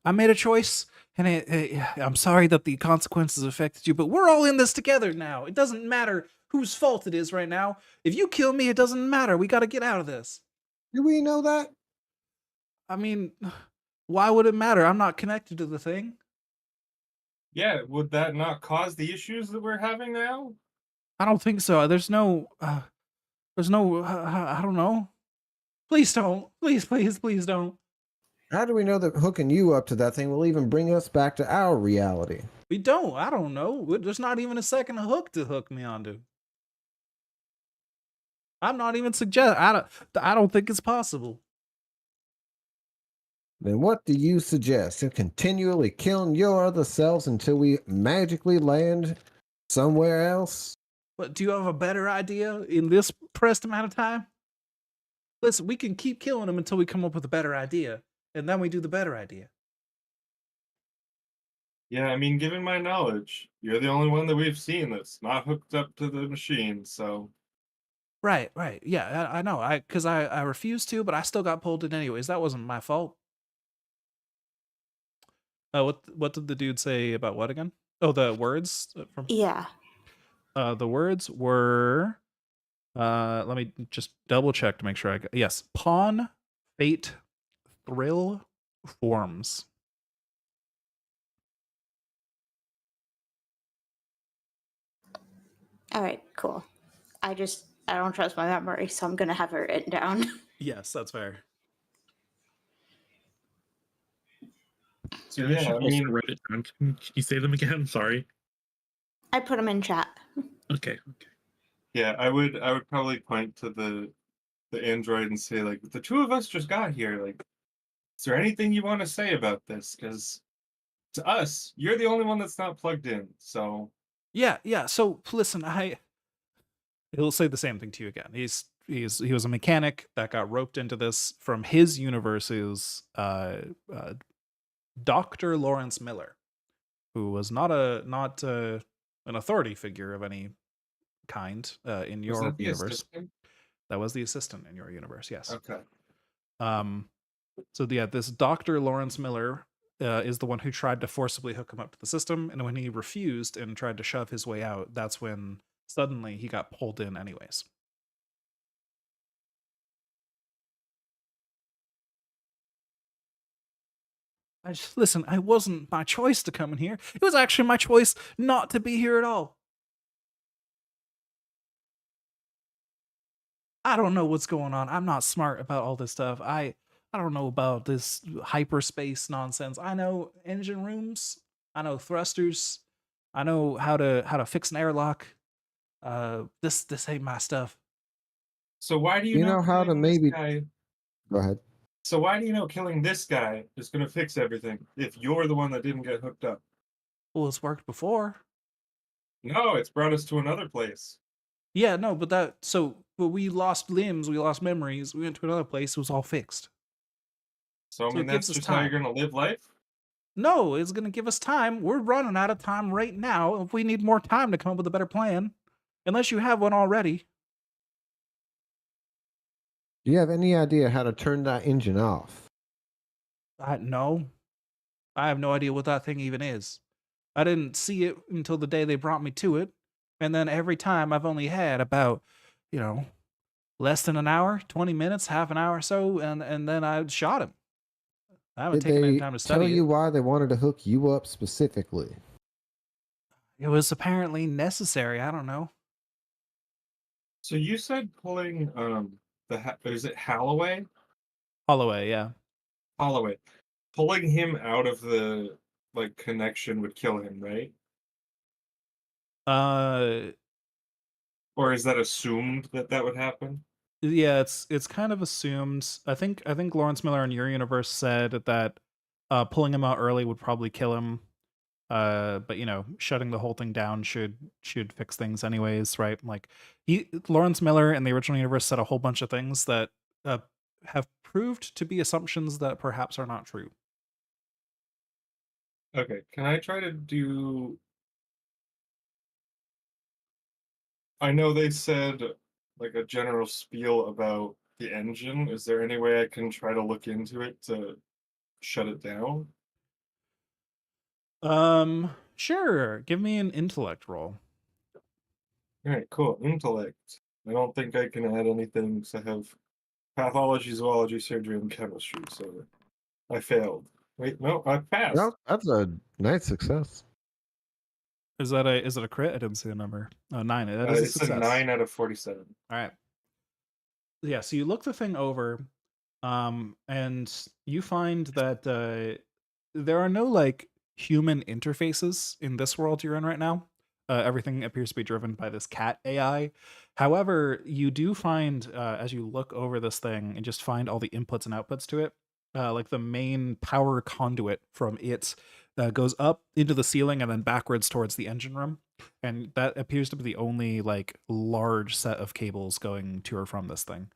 I made a choice, and I'm sorry that the consequences affected you, but we're all in this together now. It doesn't matter whose fault it is right now. If you kill me, it doesn't matter. We got to get out of this. Do we know that? I mean, why would it matter? I'm not connected to the thing. Yeah, would that not cause the issues that we're having now? I don't think so. There's no, I don't know. Please don't. Please don't. How do we know that hooking you up to that thing will even bring us back to our reality? We don't. I don't know. There's not even a second hook to hook me onto. I'm not even I don't think it's possible. Then what do you suggest? To continually killing your other selves until we magically land somewhere else? But do you have a better idea in this pressed amount of time? Listen, we can keep killing them until we come up with a better idea, and then we do the better idea. Yeah, I mean, given my knowledge, you're the only one that we've seen that's not hooked up to the machine, so. Right. Yeah, I know. Because I refused to, but I still got pulled in anyways. That wasn't my fault. What did the dude say about what again? Oh, the words from. Yeah. The words were. Let me just double check to make sure I got. Yes, pawn, fate, thrill, forms. All right, cool. I don't trust my memory, so I'm gonna have it written down. Yes, that's fair. So I yeah, should I also mean, write it down. Can you say them again? Sorry. I put them in chat. Okay. yeah, I would probably point to the android and say, like, the 2 of us just got here. Like, is there anything you want to say about this? Because to us, you're the only one that's not plugged in. So Yeah. So listen, he'll say the same thing to you again. He was a mechanic that got roped into this from his universe's Dr. Lawrence Miller, who was not an authority figure of any kind in was your that the universe. assistant? That was the assistant in your universe, yes. Okay. So yeah, this Dr. Lawrence Miller is the one who tried to forcibly hook him up to the system, and when he refused and tried to shove his way out, that's when suddenly he got pulled in anyways. Listen, it wasn't my choice to come in here. It was actually my choice not to be here at all. I don't know what's going on. I'm not smart about all this stuff. I don't know about this hyperspace nonsense. I know engine rooms. I know thrusters. I know how to fix an airlock. This ain't my stuff. So why do you You know how to killing this maybe- guy? Go ahead. So why do you know killing this guy is going to fix everything if you're the one that didn't get hooked up? Well, it's worked before. No, it's brought us to another place. Yeah, no, but we lost limbs, we lost memories, we went to another place, it was all fixed. So I So mean, it gives that's us just how you're time. going to live life. No, it's going to give us time. We're running out of time right now. If we need more time to come up with a better plan, unless you have one already. Do you have any idea how to turn that engine off? No, I have no idea what that thing even is. I didn't see it until the day they brought me to it. And then every time I've only had about, less than an hour, 20 minutes, half an hour or so, and then I shot him. I haven't Did taken any they time to tell study you it. why they wanted to hook you up specifically? It was apparently necessary. I don't know. So you said pulling is it Holloway? Holloway, yeah. Holloway. Pulling him out of the connection would kill him, right? Uh, Or is that assumed that that would happen? yeah, it's kind of assumed. I think Lawrence Miller in your universe said that pulling him out early would probably kill him. But shutting the whole thing down should fix things anyways, right? Like Lawrence Miller in the original universe said a whole bunch of things that have proved to be assumptions that perhaps are not true. Okay, can I try to do... I know they said like a general spiel about the engine. Is there any way I can try to look into it to shut it down? Sure. Give me an intellect roll. All right, cool. Intellect. I don't think I can add anything because I have pathology, zoology, surgery, and chemistry, so I failed. Wait, no, I passed. Well, that's a nice success. Is it a crit? I didn't see a number. Oh, 9. That is a It's success. a 9 out of 47. All right. Yeah, so you look the thing over, and you find that there are no human interfaces in this world you're in right now. Everything appears to be driven by this cat AI. However, you do find as you look over this thing and just find all the inputs and outputs to it, like the main power conduit from it goes up into the ceiling and then backwards towards the engine room, and that appears to be the only large set of cables going to or from this thing.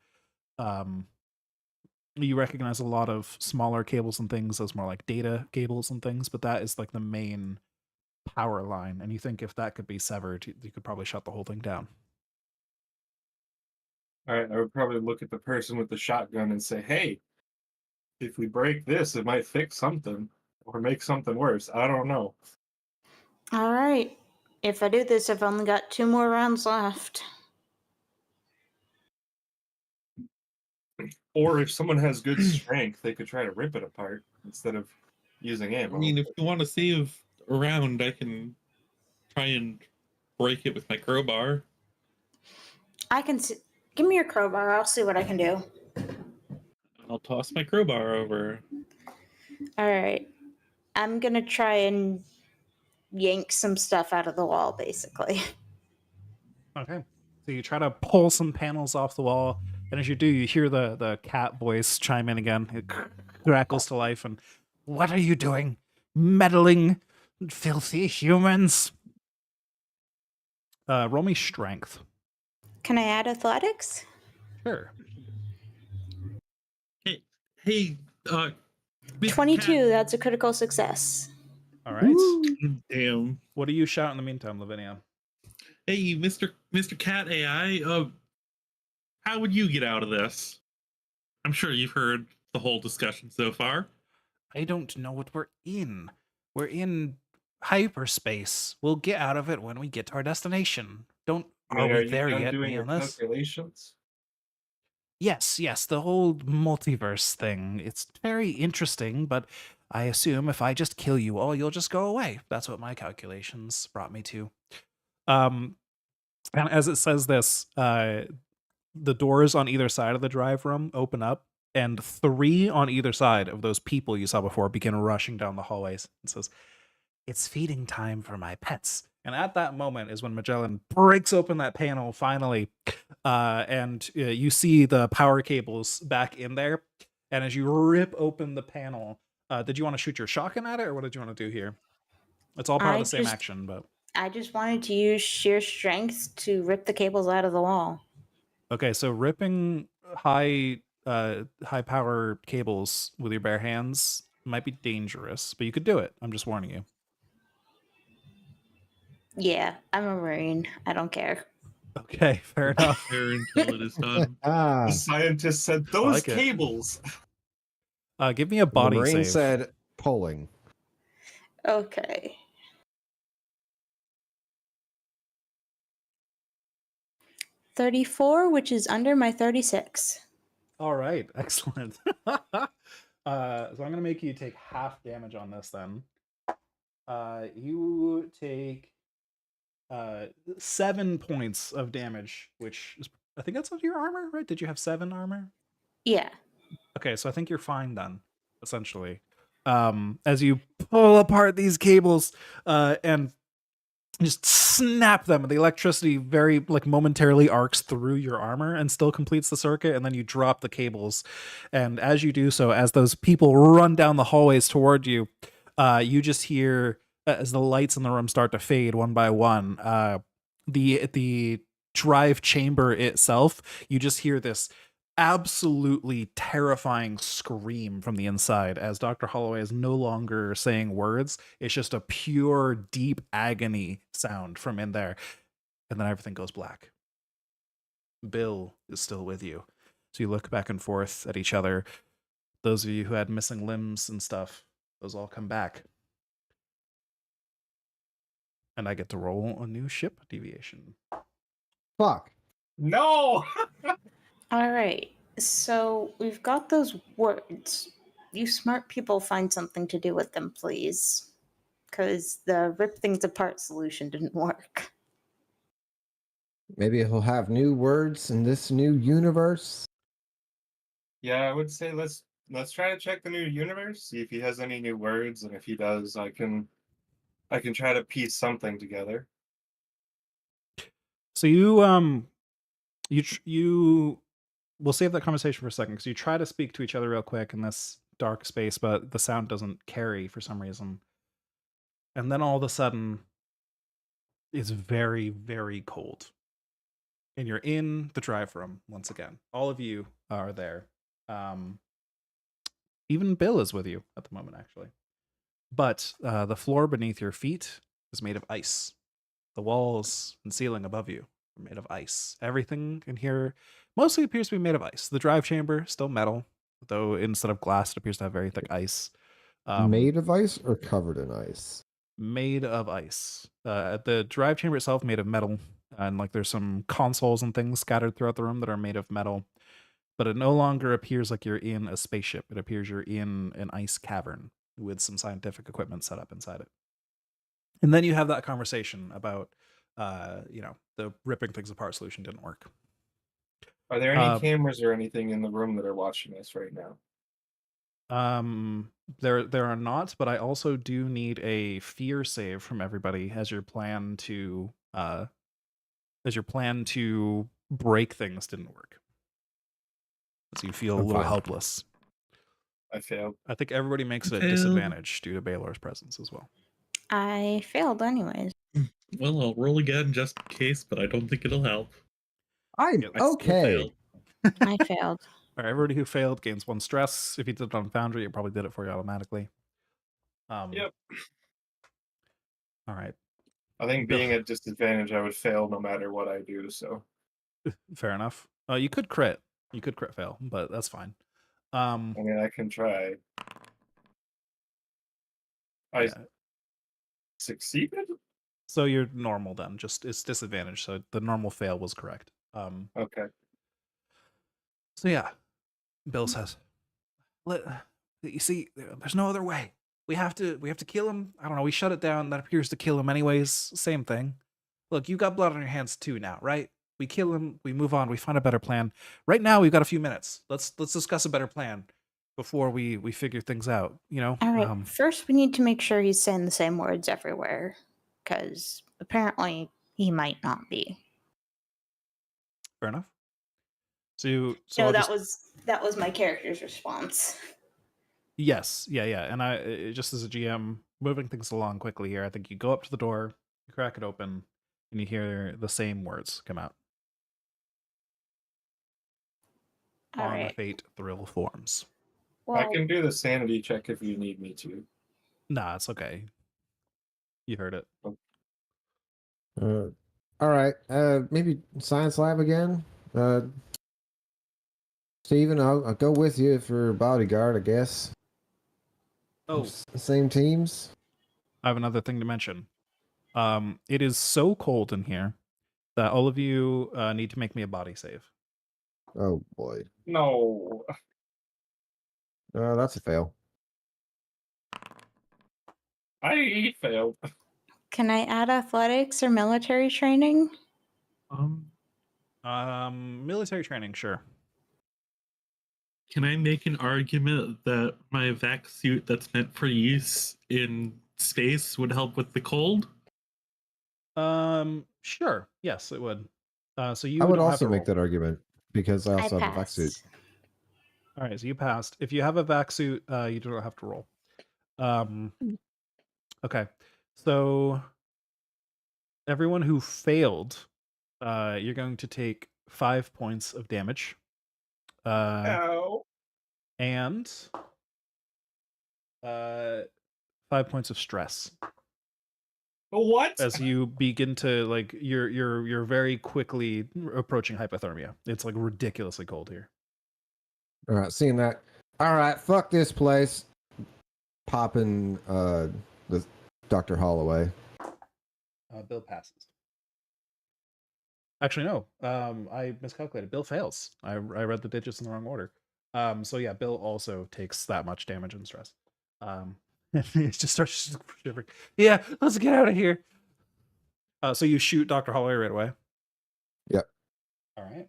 You recognize a lot of smaller cables and things as more like data cables and things, but that is like the main power line, and you think if that could be severed, you could probably shut the whole thing down. All right, I would probably look at the person with the shotgun and say, hey, if we break this, it might fix something or make something worse. I don't know. All right. If I do this, I've only got 2 more rounds left. Or if someone has good strength, they could try to rip it apart instead of using ammo. I mean, if you want to save a round, I can try and break it with my crowbar. I can see. Give me your crowbar. I'll see what I can do. I'll toss my crowbar over. All right. I'm going to try and yank some stuff out of the wall, basically. Okay. So you try to pull some panels off the wall, and as you do, you hear the cat voice chime in again. It crackles to life, and what are you doing? Meddling, filthy humans. Roll me strength. Can I add athletics? Sure. Hey, Mr. 22. Cat. That's a critical success. All right. Damn. What do you shout in the meantime, Lavinia? Hey, Mr. Cat AI, how would you get out of this? I'm sure you've heard the whole discussion so far. I don't know what we're in. We're in hyperspace. We'll get out of it when we get to our destination. Are we there yet? Doing Be your honest. calculations? Yes, the whole multiverse thing. It's very interesting, but I assume if I just kill you all, you'll just go away. That's what my calculations brought me to. And as it says this, the doors on either side of the drive room open up, and 3 on either side of those people you saw before begin rushing down the hallways. It says, "It's feeding time for my pets." And at that moment is when Magellan breaks open that panel finally, and you see the power cables back in there. And as you rip open the panel, did you want to shoot your shotgun at it, or what did you want to do here? It's all part of the same action, but I just wanted to use sheer strength to rip the cables out of the wall. okay. So ripping high power cables with your bare hands might be dangerous, but you could do it. I'm just warning you. Yeah, I'm a Marine. I don't care. Okay, fair enough. There until it is done. The scientist said, "Those like it. cables." Give me a The body Marine save. said pulling. Okay. $34, which is under my 36. All right, excellent. So I'm gonna make you take half damage on this then. You take 7 points of damage, which is, I think that's on your armor, right? Did you have 7 armor? Yeah. Okay, so I think you're fine then, essentially. As you pull apart these cables and just snap them, the electricity very like momentarily arcs through your armor and still completes the circuit, and then you drop the cables. And as you do so, as those people run down the hallways toward you, you just hear as the lights in the room start to fade one by one, the drive chamber itself, you just hear this absolutely terrifying scream from the inside as Dr. Holloway is no longer saying words. It's just a pure, deep agony sound from in there. And then everything goes black. Bill is still with you. So you look back and forth at each other. Those of you who had missing limbs and stuff, those all come back. And I get to roll a new ship deviation. Fuck. No. All right. So we've got those words. You smart people find something to do with them, please. Because the rip things apart solution didn't work. Maybe he'll have new words in this new universe. Yeah, I would say let's try to check the new universe, see if he has any new words, and if he does, I can try to piece something together. So we'll save that conversation for a second because you try to speak to each other real quick in this dark space, but the sound doesn't carry for some reason. And then all of a sudden, it's very, very cold. And you're in the drive room once again. All of you are there. Even Bill is with you at the moment, actually. But the floor beneath your feet is made of ice. The walls and ceiling above you are made of ice. Everything in here mostly appears to be made of ice. The drive chamber, still metal, though instead of glass, it appears to have very thick ice. Made of ice or covered in ice? Made of ice. The drive chamber itself made of metal, and like there's some consoles and things scattered throughout the room that are made of metal. But it no longer appears like you're in a spaceship. It appears you're in an ice cavern with some scientific equipment set up inside it. And then you have that conversation about, the ripping things apart solution didn't work. Are there any cameras or anything in the room that are watching us right now? There are not, but I also do need a fear save from everybody as your plan to break things didn't work. So you feel a I'm little fine. helpless. I failed. I think everybody makes it a Failed. disadvantage due to Baylor's presence as well. I failed anyways. Well, I'll roll again just in case, but I don't think it'll help. I'm Yeah, I still okay. failed. I failed. All right, everybody who failed gains 1 stress. If you did it on Foundry, it probably did it for you automatically. Yep. All right. I think being at disadvantage, I would fail no matter what I do. So Fair enough. You could crit. You could crit fail, but that's fine. I mean, I can try. I Yeah. succeeded. So you're normal then. Just it's disadvantage. So the normal fail was correct. Okay. So yeah, Bill says, "You see, there's no other way. We have to kill him. I don't know. We shut it down. That appears to kill him anyways. Same thing. Look, you got blood on your hands too now, right? We kill him. We move on. We find a better plan. Right now, we've got a few minutes. Let's discuss a better plan before we figure things out. You know. All right. First, we need to make sure he's saying the same words everywhere, because apparently he might not be. Fair enough. So No, I'll that was my character's response. Yes, yeah, and just as a GM, moving things along quickly here, I think you go up to the door, you crack it open, and you hear the same words come out. All On right. the fate thrill forms. Well, I can do the sanity check if you need me to. Nah, it's okay. You heard it. All right. Maybe science lab again. Steven, I'll go with you for bodyguard, I guess. Oh, Same teams. I have another thing to mention. It is so cold in here that all of you need to make me a body save. Oh boy. No. That's a fail. I failed. can I add athletics or military training? Military training, sure. Can I make an argument that my vac suit that's meant for use in space would help with the cold? Sure. Yes, it would. So you I would don't have also to make roll. that argument because I also have a vac pass. suit. All right, so you passed. If you have a vac suit, you don't have to roll. Okay. So everyone who failed, you're going to take 5 points of damage. Ow. And 5 points of stress What? as you begin to like you're very quickly approaching hypothermia. It's like ridiculously cold here. All right, seeing that. All right, fuck this place. Popping the Dr. Holloway. Bill passes. Actually, no. I miscalculated. Bill fails. I read the digits in the wrong order. So yeah, Bill also takes that much damage and stress. He just starts shivering. Yeah, let's get out of here. So you shoot Dr. Holloway right away. Yep. All right.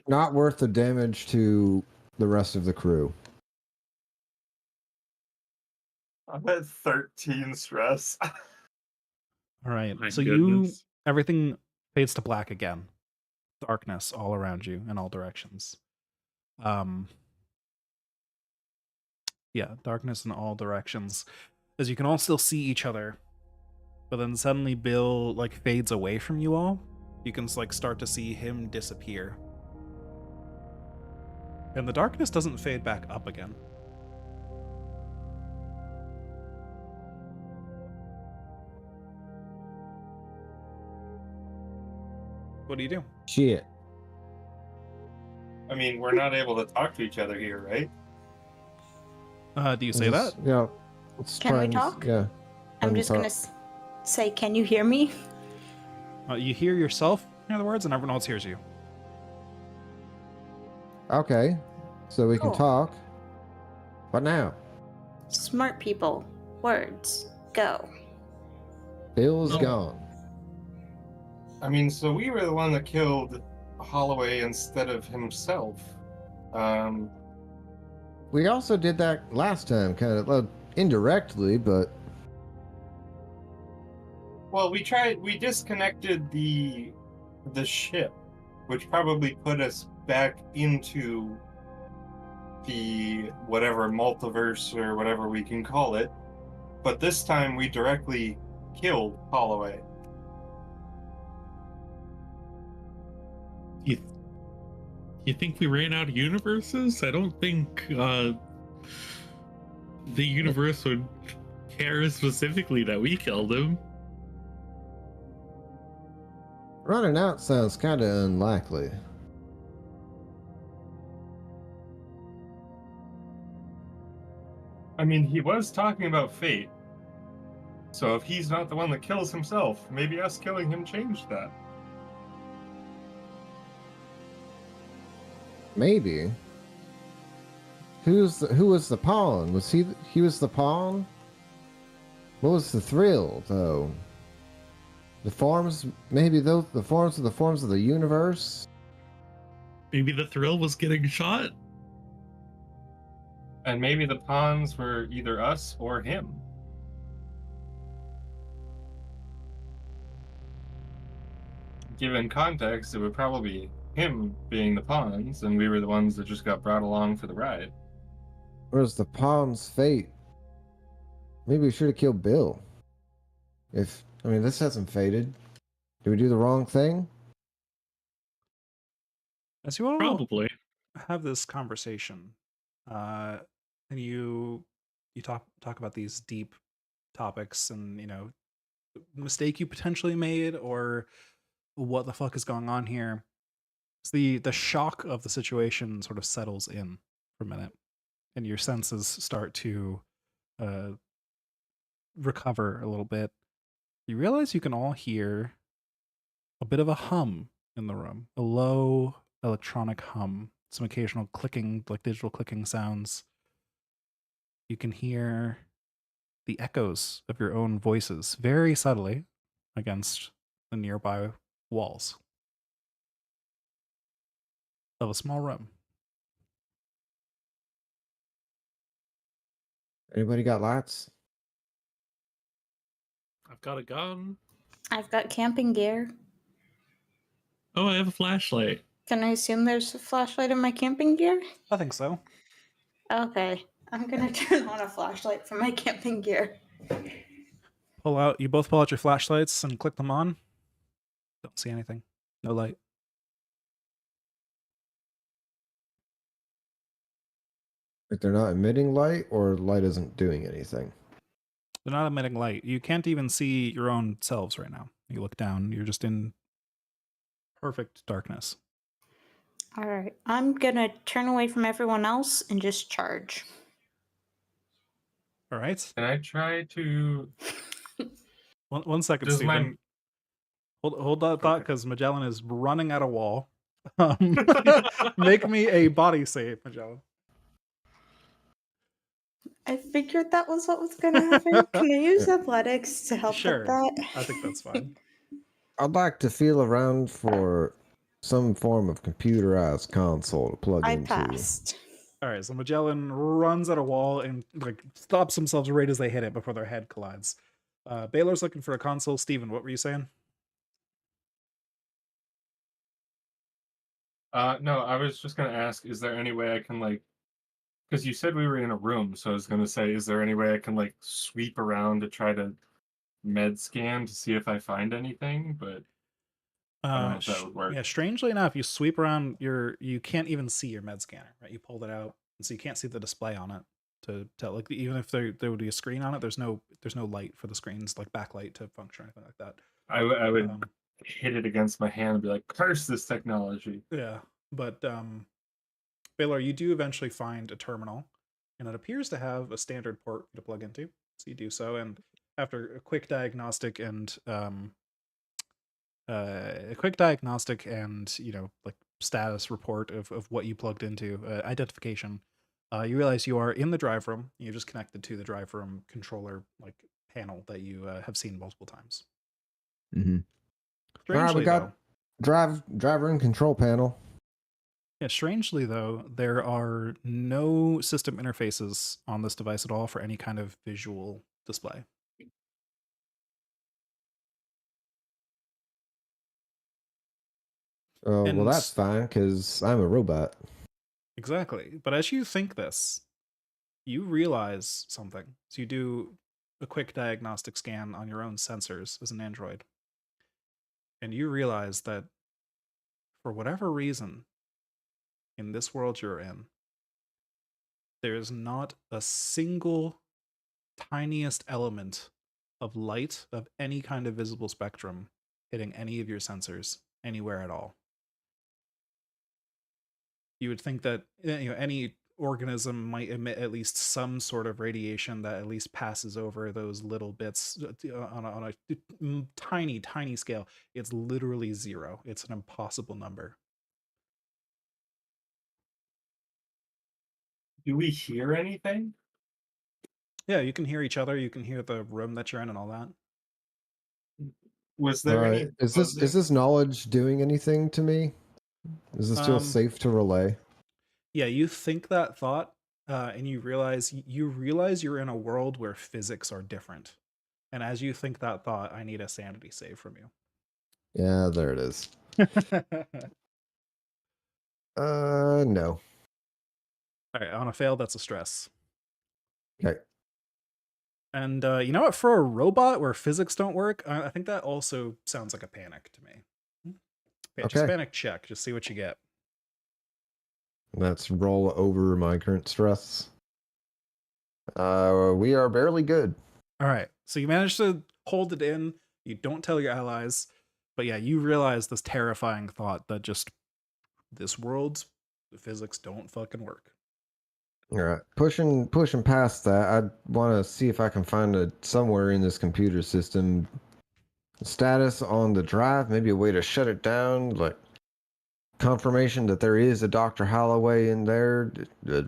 Not worth the damage to the rest of the crew. I'm at 13 stress. All right. My So goodness. everything fades to black again. Darkness all around you in all directions. Yeah, darkness in all directions. As you can all still see each other. But then suddenly Bill like fades away from you all. You can like start to see him disappear. And the darkness doesn't fade back up again. What do you do? Shit. I mean, we're not able to talk to each other here, right? Do you say that? Yeah. Let's Can try we and- talk? Yeah. I'm and just talk. gonna say, can you hear me? You hear yourself hear the words, and everyone else hears you. Okay. So we can Cool. talk. What now? Smart people. Words. Go. Bill is Oh. gone. I mean, so we were the one that killed Holloway instead of himself. We also did that last time, kind of well, indirectly, but Well, we disconnected the ship, which probably put us back into the whatever multiverse or whatever we can call it. But this time we directly killed Holloway. You think we ran out of universes? I don't think the universe would care specifically that we killed him. running out sounds kind of unlikely. I mean, he was talking about fate. So if he's not the one that kills himself, maybe us killing him changed that. Maybe. Who was the pawn? Was he was the pawn? What was the thrill, though? The forms, maybe those the forms of the universe? Maybe the thrill was getting shot? And maybe the pawns were either us or him. Given context, it would probably be him being the pawns, and we were the ones that just got brought along for the ride. Or was the pawn's fate? Maybe we should have killed Bill. This hasn't faded. Did we do the wrong thing? As you all Probably. have this conversation, and you talk about these deep topics, and mistake you potentially made, or what the fuck is going on here. It's the shock of the situation sort of settles in for a minute, and your senses start to uh, recover a little bit. You realize you can all hear a bit of a hum in the room, a low electronic hum, some occasional clicking, like digital clicking sounds. You can hear the echoes of your own voices very subtly against the nearby walls of a small room. Anybody got lights? I've got a gun. I've got camping gear. Oh, I have a flashlight. Can I assume there's a flashlight in my camping gear? I think so. Okay. I'm gonna turn on a flashlight for my camping gear. You both pull out your flashlights and click them on. Don't see anything. No light. Like they're not emitting light, or light isn't doing anything? They're not emitting light. You can't even see your own selves right now. You look down, you're just in perfect darkness. All right. I'm gonna turn away from everyone else and just charge. All right. Can I try to? One second, Does Stephen. my Hold that thought, because Magellan is running at a wall. Make me a body save, Magellan. I figured that was what was gonna happen. Can I use athletics to help Sure. with that? I think that's fine. I'd like to feel around for some form of computerized console to plug I into. passed. All right, so Magellan runs at a wall and stops themselves right as they hit it before their head collides. Baylor's looking for a console. Steven, what were you saying? No, I was just gonna ask, is there any way I can because you said we were in a room, so I was gonna say, is there any way I can sweep around to try to med scan to see if I find anything? But I don't know if that would work. Yeah, strangely enough, you sweep around you can't even see your med scanner, right? You pulled it out, and so you can't see the display on it to tell. Even if there would be a screen on it, there's no light for the screens, like backlight, to function or anything like that. I would hit it against my hand and be like, curse this technology. Yeah, but Baylor, you do eventually find a terminal, and it appears to have a standard port to plug into. So you do so, and after a quick diagnostic and status report of what you plugged into, identification, you realize you are in the drive room. You're just connected to the drive room controller panel that you have seen multiple times. Mm-hmm. Strangely, all right, we got though, driver and control panel. Yeah, strangely though, there are no system interfaces on this device at all for any kind of visual display. Well, that's fine, because I'm a robot. Exactly. But as you think this, you realize something. So you do a quick diagnostic scan on your own sensors as an android. And you realize that for whatever reason, in this world you're in, there is not a single tiniest element of light of any kind of visible spectrum hitting any of your sensors anywhere at all. You would think that any organism might emit at least some sort of radiation that at least passes over those little bits on a tiny scale. It's literally zero. It's an impossible number. Do we hear anything? Yeah, you can hear each other. You can hear the room that you're in and all that. Was there any? Is this knowledge doing anything to me? Is this still safe to relay? Yeah, you think that thought, and you realize you're in a world where physics are different. And as you think that thought, I need a sanity save from you. Yeah, there it is. No. All right, on a fail, that's a stress. Okay. And you know what? For a robot where physics don't work, I think that also sounds like a panic to me. Yeah, just Okay. panic check. Just see what you get. Let's roll over my current stress. We are barely good. All right. So you manage to hold it in. You don't tell your allies. But yeah, you realize this terrifying thought that just this world's physics don't fucking work. All right, pushing past that, I want to see if I can find somewhere in this computer system status on the drive, maybe a way to shut it down, like confirmation that there is a Dr. Holloway in there.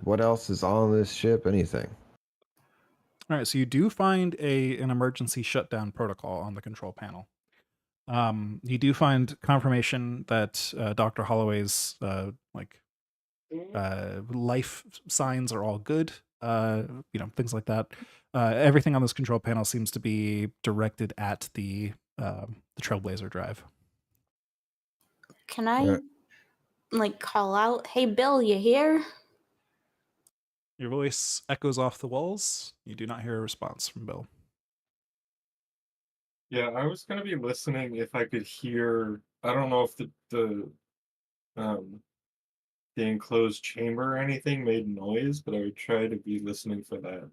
What else is on this ship? Anything? All right. So you do find an emergency shutdown protocol on the control panel. You do find confirmation that Dr. Holloway's life signs are all good. Things like that. Everything on this control panel seems to be directed at the Trailblazer drive. Can I call out, "Hey Bill, you here?" Your voice echoes off the walls. You do not hear a response from Bill. Yeah, I was gonna be listening if I could hear. I don't know if um the enclosed chamber or anything made noise, but I would try to be listening for that.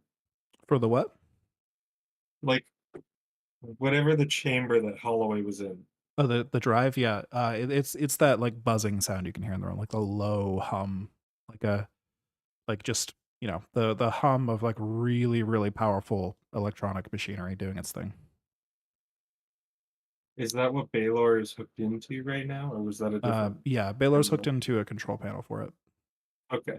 For the what? Like whatever the chamber that Holloway was in. Oh, the drive. Yeah. It's that like buzzing sound you can hear in the room, like a low hum, just the hum of like really really powerful electronic machinery doing its thing. Is that what Baylor is hooked into right now, or was that a different? Yeah, Baylor's hooked terminal? into a control panel for it. Okay.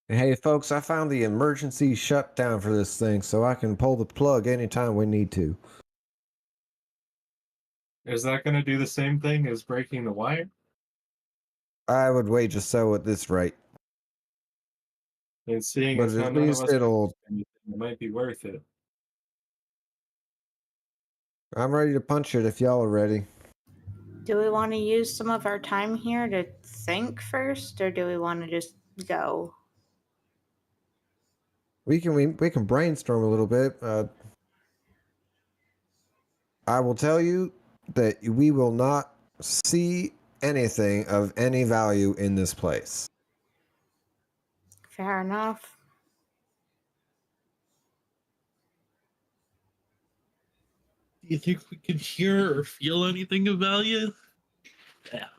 Hey, folks, I found the emergency shutdown for this thing, so I can pull the plug anytime we need to. Is that going to do the same thing as breaking the wire? I would wager so at this rate. And seeing But as how at none of least us can it'll... do anything, it might be worth it. I'm ready to punch it if y'all are ready. Do we want to use some of our time here to think first, or do we want to just go? We can brainstorm a little bit. I will tell you that we will not see anything of any value in this place. Fair enough. Do you think we can hear or feel anything of value?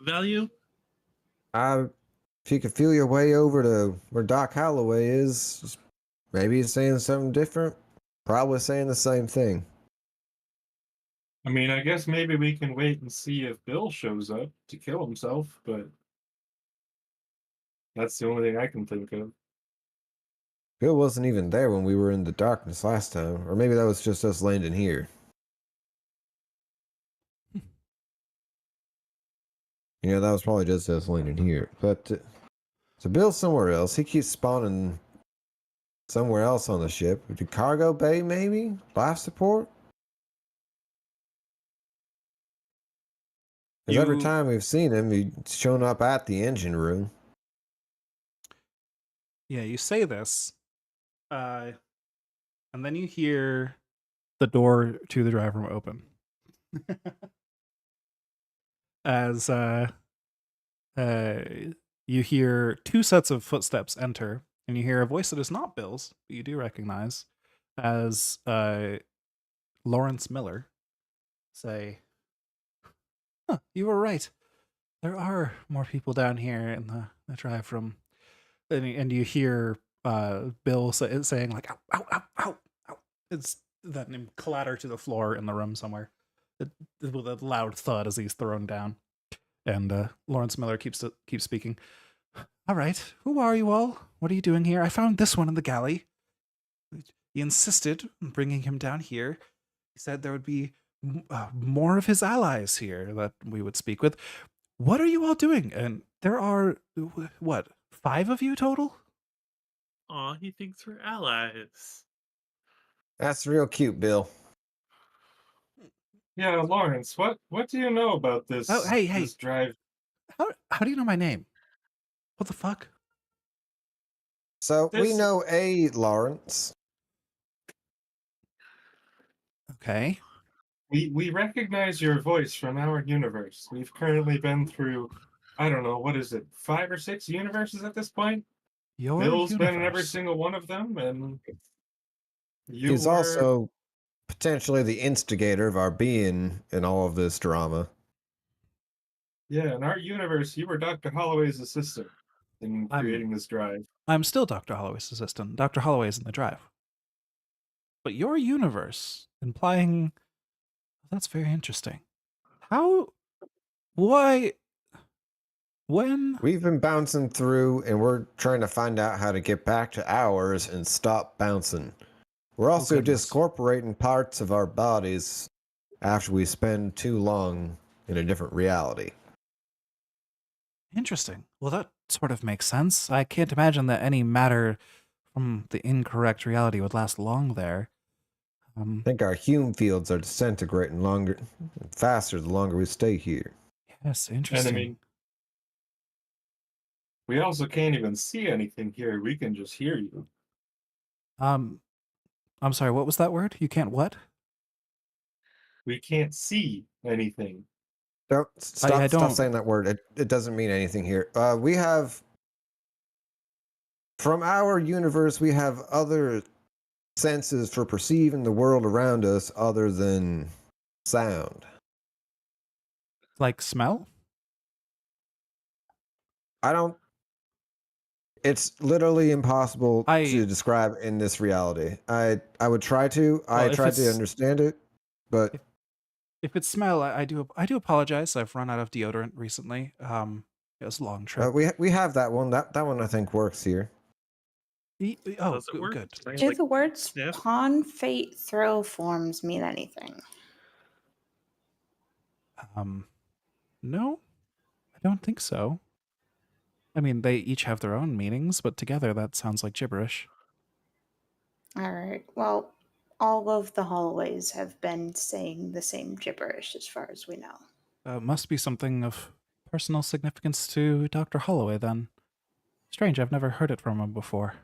Value? If you could feel your way over to where Doc Holloway is, maybe he's saying something different. Probably saying the same thing. I mean, I guess maybe we can wait and see if Bill shows up to kill himself, but that's the only thing I can think of. Bill wasn't even there when we were in the darkness last time, or maybe that was just us landing here. Yeah, that was probably just us landing here. But so Bill's somewhere else. He keeps spawning somewhere else on the ship. The cargo bay, maybe? Life support? Because every time we've seen him, he's shown up at the engine room. Yeah, you say this, and then you hear the door to the drive room open. As you hear two sets of footsteps enter, and you hear a voice that is not Bill's, but you do recognize as Lawrence Miller say, "Huh, you were right. There are more people down here in the drive room." And you hear Bill saying like, "Ow, ow, ow, ow, ow." It's that name clatter to the floor in the room somewhere with a loud thud as he's thrown down. And Lawrence Miller keeps speaking. "All right, who are you all? What are you doing here? I found this one in the galley. He insisted on bringing him down here. He said there would be more of his allies here that we would speak with. What are you all doing? And there are, what, 5 of you total?" Aw, he thinks we're allies. That's real cute, Bill. Yeah, Lawrence, what do you know about this? Oh, hey. This drive. How do you know my name? What the fuck? So we This- know Lawrence. Okay. We recognize your voice from our universe. We've currently been through I don't know, what is it, 5 or 6 universes at this point? Your Bill's been in every universe. single one of them, and you He's were. also potentially the instigator of our being in all of this drama. Yeah, in our universe, you were Dr. Holloway's assistant in creating this drive. I'm still Dr. Holloway's assistant. Dr. Holloway's in the drive. But your universe, implying that's very interesting. How? Why? When? We've been bouncing through, and we're trying to find out how to get back to ours and stop bouncing. We're also goodness. discorporating parts of our bodies after we spend too long in a different reality. Interesting. Well, that sort of makes sense. I can't imagine that any matter from the incorrect reality would last long there. I think our Hume fields are disintegrating faster the longer we stay here. Yes, And interesting. I mean, we also can't even see anything here. We can just hear you. I'm sorry, what was that word? You can't what? We can't see anything. Don't stop, I stop don't- saying that word. It doesn't mean anything here. We have, from our universe, we have other senses for perceiving the world around us other than sound. Like smell? I don't. It's literally impossible I- to describe in this reality. I would try to. Well, I if tried to it's- understand it, but If it's smell, I do apologize. I've run out of deodorant recently. It was a long trip. we have that one. That one I think works here. Oh, Does it work? good. Sounds Do like the words sniff. pawn, fate, throw forms mean anything? No, I don't think so. I mean, they each have their own meanings, but together that sounds like gibberish. All right. Well, all of the Holloways have been saying the same gibberish as far as we know. Must be something of personal significance to Dr. Holloway, then. Strange, I've never heard it from him before.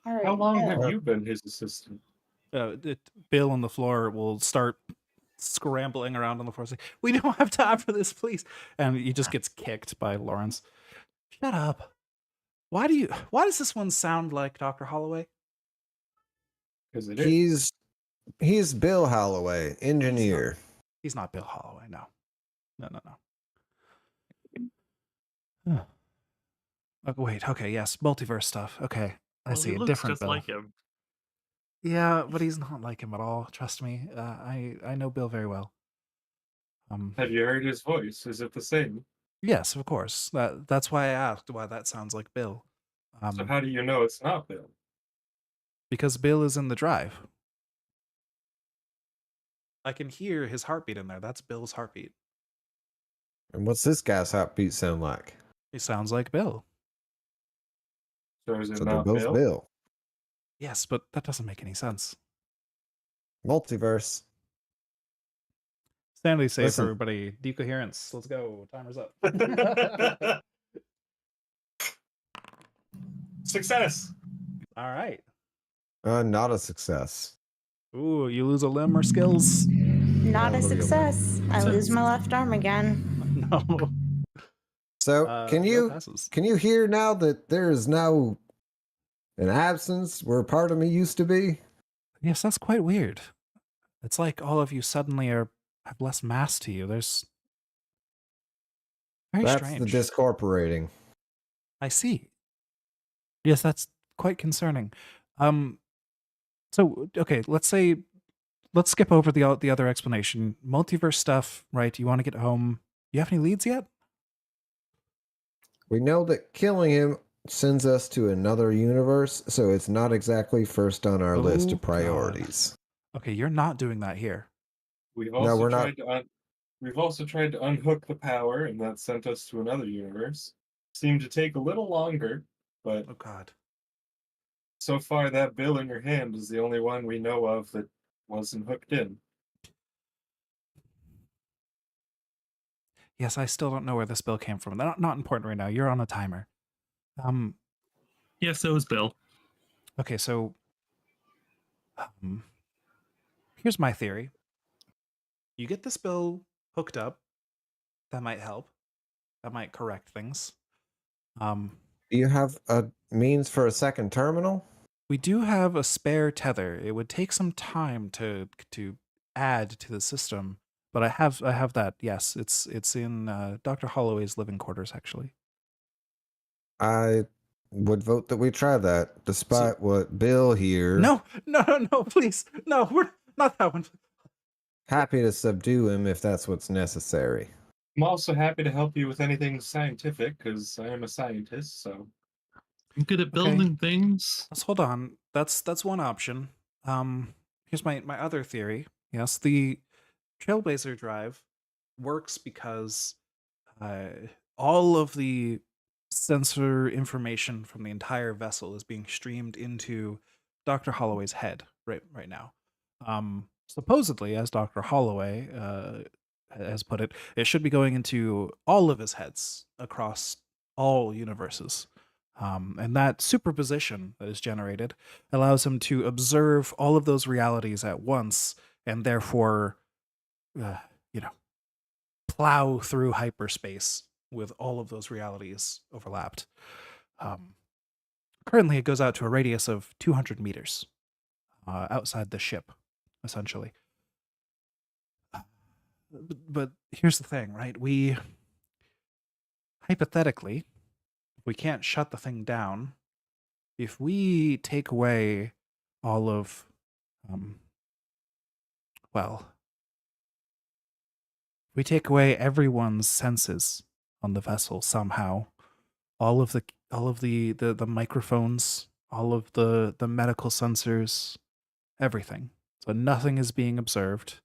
All right. How long Bill. have you been his assistant? Bill on the floor will start scrambling around on the floor, saying, "We don't have time for this, please!" And he just gets kicked by Lawrence. Shut up! Why does this one sound like Dr. Holloway? Because it is. He's Bill Holloway, engineer. He's not Bill Holloway. No. Huh. Oh, wait. Okay. Yes. Multiverse stuff. Okay. I Well, see he a looks different just Bill. like him. Yeah, but he's not like him at all. Trust me. I know Bill very well. Have you heard his voice? Is it the same? Yes, of course. That's why I asked why that sounds like Bill. So how do you know it's not Bill? Because Bill is in the drive. I can hear his heartbeat in there. That's Bill's heartbeat. And what's this guy's heartbeat sound like? He sounds like Bill. So is it So they're not both Bill? Bill. Yes, but that doesn't make any sense. Multiverse. Stanley safe, Listen. everybody. Decoherence. Let's go. Timer's up. Success! All right. Not a success. Ooh, you lose a limb or skills? Not a look at success. I So- lose my left arm again. No. So can that you passes. hear now that there is now an absence where part of me used to be? Yes, that's quite weird. It's like all of you suddenly have less mass to you. There's very That's strange. the discorporating. I see. Yes, that's quite concerning. So okay, let's skip over the other explanation. Multiverse stuff, right? You want to get home. You have any leads yet? We know that killing him sends us to another universe, so it's not exactly first on our list Oh, of priorities. Okay, you're not doing that here. We've No, also we're not. We've also tried to unhook the power, and that sent us to another universe. Seemed to take a little longer, but Oh God. so far that bill in your hand is the only one we know of that wasn't hooked in. Yes, I still don't know where this bill came from. Not important right now. You're on a timer. Yeah, so is Bill. Okay, so here's my theory. You get this bill hooked up. That might help. That might correct things. Um, Do you have a means for a second terminal? we do have a spare tether. It would take some time to add to the system, but I have that. Yes, it's in Dr. Holloway's living quarters actually. I would vote that we try that, despite what Bill here. No, please, no, we're not that one. Happy to subdue him if that's what's necessary. I'm also happy to help you with anything scientific because I am a scientist. So I'm good at building things. Let's hold on. That's one option. Here's my other theory. Yes, the Trailblazer drive works because all of the sensor information from the entire vessel is being streamed into Dr. Holloway's head right now. Supposedly, as Dr. Holloway has put it, it should be going into all of his heads across all universes. And that superposition that is generated allows him to observe all of those realities at once and therefore, plow through hyperspace with all of those realities overlapped. Currently, it goes out to a radius of 200 meters outside the ship, essentially. But here's the thing, right? Hypothetically, we can't shut the thing down. If we take away all of, we take away everyone's senses on the vessel somehow, all of the microphones, all of the medical sensors, everything. So nothing is being observed.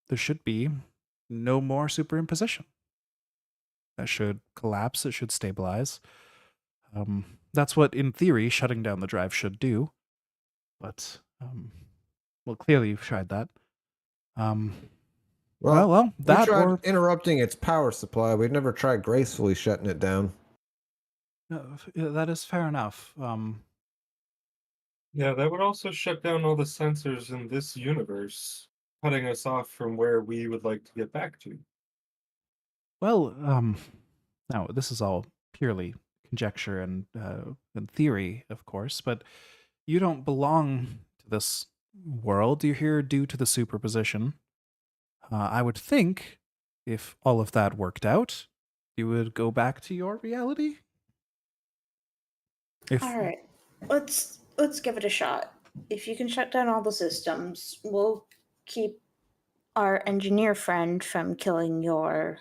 There should be no more superimposition. That should collapse. It should stabilize. That's what, in theory, shutting down the drive should do. But, well, clearly you've tried that. Well, that we tried or interrupting its power supply. We've never tried gracefully shutting it down. that is fair enough. yeah, that would also shut down all the sensors in this universe, cutting us off from where we would like to get back to. Well, now this is all purely conjecture and theory, of course, but you don't belong to this world. You're here due to the superposition. I would think if all of that worked out, you would go back to your reality. All right, let's give it a shot. If you can shut down all the systems, we'll keep our engineer friend from killing your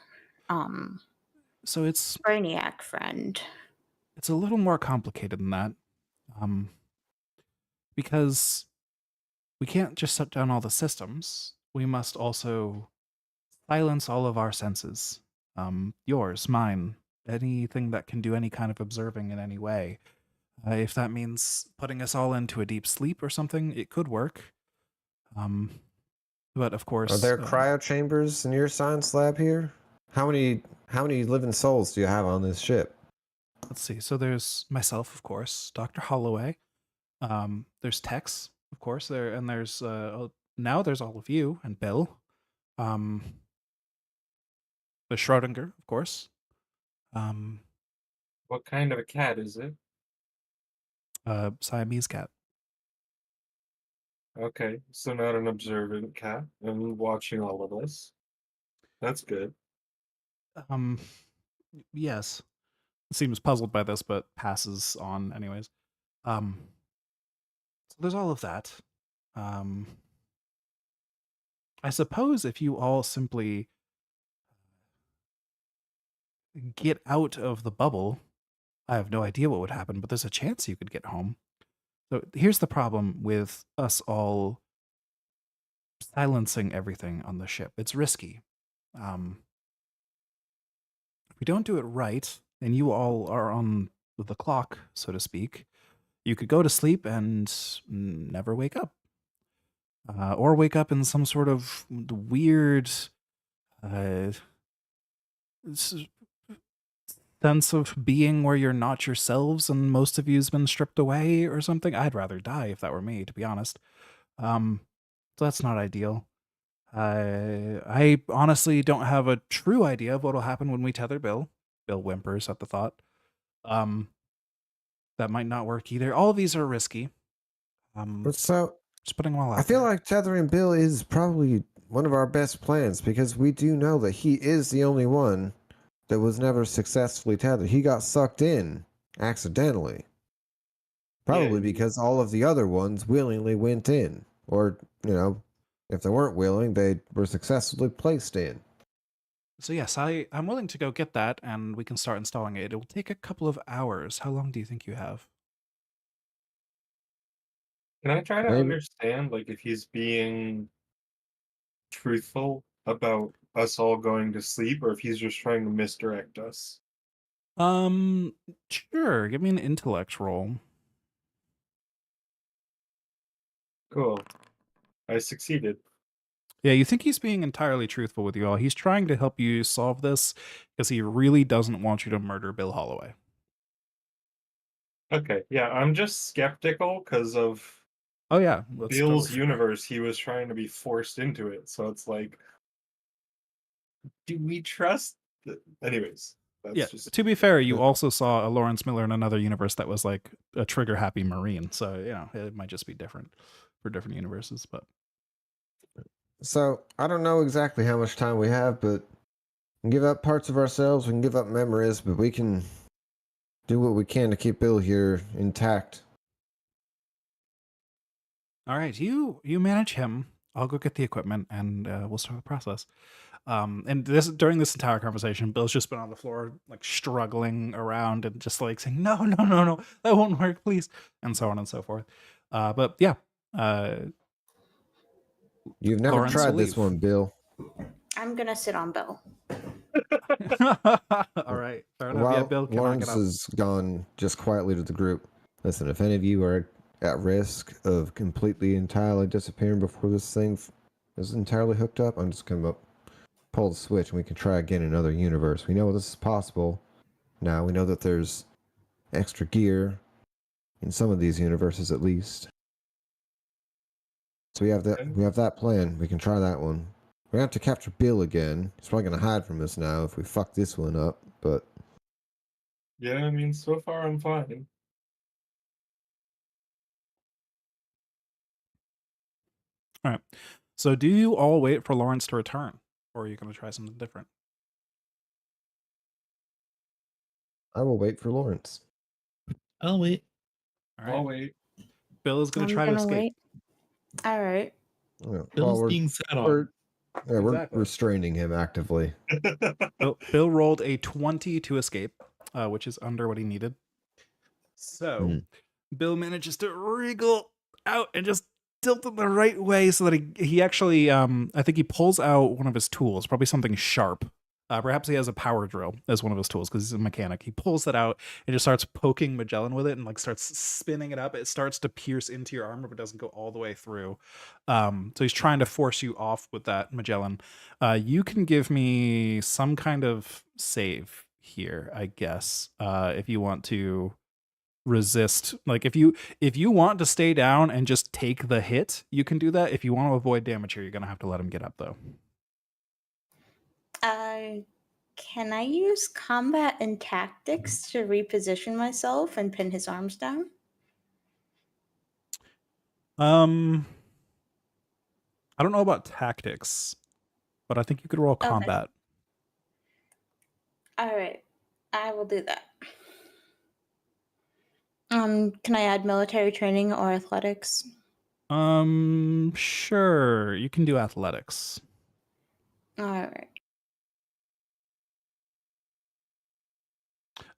So it's brainiac friend. It's a little more complicated than that, because we can't just shut down all the systems. We must also silence all of our senses. Yours, mine, anything that can do any kind of observing in any way. If that means putting us all into a deep sleep or something, it could work. But of course, Are there cryo chambers in your science lab here? How many living souls do you have on this ship? let's see. So there's myself, of course, Dr. Holloway. There's Tex, of course. There's now there's all of you and Bill. The Schrodinger, of course. What kind of a cat is it? Siamese cat. Okay, so not an observant cat and watching all of this. That's good. Yes. Seems puzzled by this, but passes on anyways. So there's all of that. I suppose if you all simply get out of the bubble, I have no idea what would happen, but there's a chance you could get home. So here's the problem with us all silencing everything on the ship. It's risky. If we don't do it right, and you all are on the clock, so to speak, you could go to sleep and never wake up. Or wake up in some sort of weird sense of being where you're not yourselves and most of you's been stripped away or something. I'd rather die if that were me, to be honest. So that's not ideal. I honestly don't have a true idea of what will happen when we tether Bill. Bill whimpers at the thought. That might not work either. All of these are risky. But so Just putting them all out I feel there. like tethering Bill is probably one of our best plans because we do know that he is the only one that was never successfully tethered. He got sucked in accidentally. Probably because all of the other ones willingly went in. Or, if they weren't willing, they were successfully placed in. So yes, I'm willing to go get that, and we can start installing it. It will take a couple of hours. How long do you think you have? Can I try to Maybe. understand, like, if he's being truthful about us all going to sleep, or if he's just trying to misdirect us? Sure. Give me an intellect roll. Cool. I succeeded. Yeah, you think he's being entirely truthful with you all. He's trying to help you solve this because he really doesn't want you to murder Bill Holloway. Okay, yeah, I'm just skeptical because of Oh yeah, that's Bill's totally fair. universe. He was trying to be forced into it, so it's like, do we trust? Anyways, that's Yeah. just To be fair, you also saw a Lawrence Miller in another universe that was like a trigger happy Marine. So it might just be different for different universes. But So I don't know exactly how much time we have, but we can give up parts of ourselves, we can give up memories, but we can do what we can to keep Bill here intact. all right, you manage him. I'll go get the equipment, and we'll start the process. And during this entire conversation, Bill's just been on the floor, like struggling around and just like saying, "No, no, no, no, that won't work, please," and so on and so forth. But yeah, You've never Lawrence tried will this leave. one, Bill. I'm gonna sit on Bill. All right, fair enough. Yeah, Bill cannot Lawrence get up. has gone just quietly to the group. Listen, if any of you are at risk of completely entirely disappearing before this thing is entirely hooked up, I'm just gonna pull the switch and we can try again in another universe. We know this is possible. Now we know that there's extra gear in some of these universes at least. So we have that plan. We can try that one. We have to capture Bill again. He's probably gonna hide from us now if we fuck this one up, but yeah. I mean, so far I'm fine. All right. So do you all wait for Lawrence to return, or are you going to try something different? I will wait for Lawrence. I'll wait. All right. I'll wait. Bill is going to I'm try to gonna escape. wait. All right. Yeah, Bill's we're, being sat on. we're Exactly. restraining him actively. Bill rolled a 20 to escape, which is under what he needed. So Bill manages to wriggle out and just tilt it the right way so that he actually, I think he pulls out one of his tools, probably something sharp. Perhaps he has a power drill as one of his tools because he's a mechanic. He pulls that out and just starts poking Magellan with it and like starts spinning it up. It starts to pierce into your armor, but doesn't go all the way through. So he's trying to force you off with that, Magellan. You can give me some kind of save here, I guess, if you want to resist. Like if you want to stay down and just take the hit, you can do that. If you want to avoid damage here, you're gonna have to let him get up though. Can I use combat and tactics to reposition myself and pin his arms down? I don't know about tactics, but I think you could roll combat. All right, I will do that. Can I add military training or athletics? Sure. You can do athletics. All right.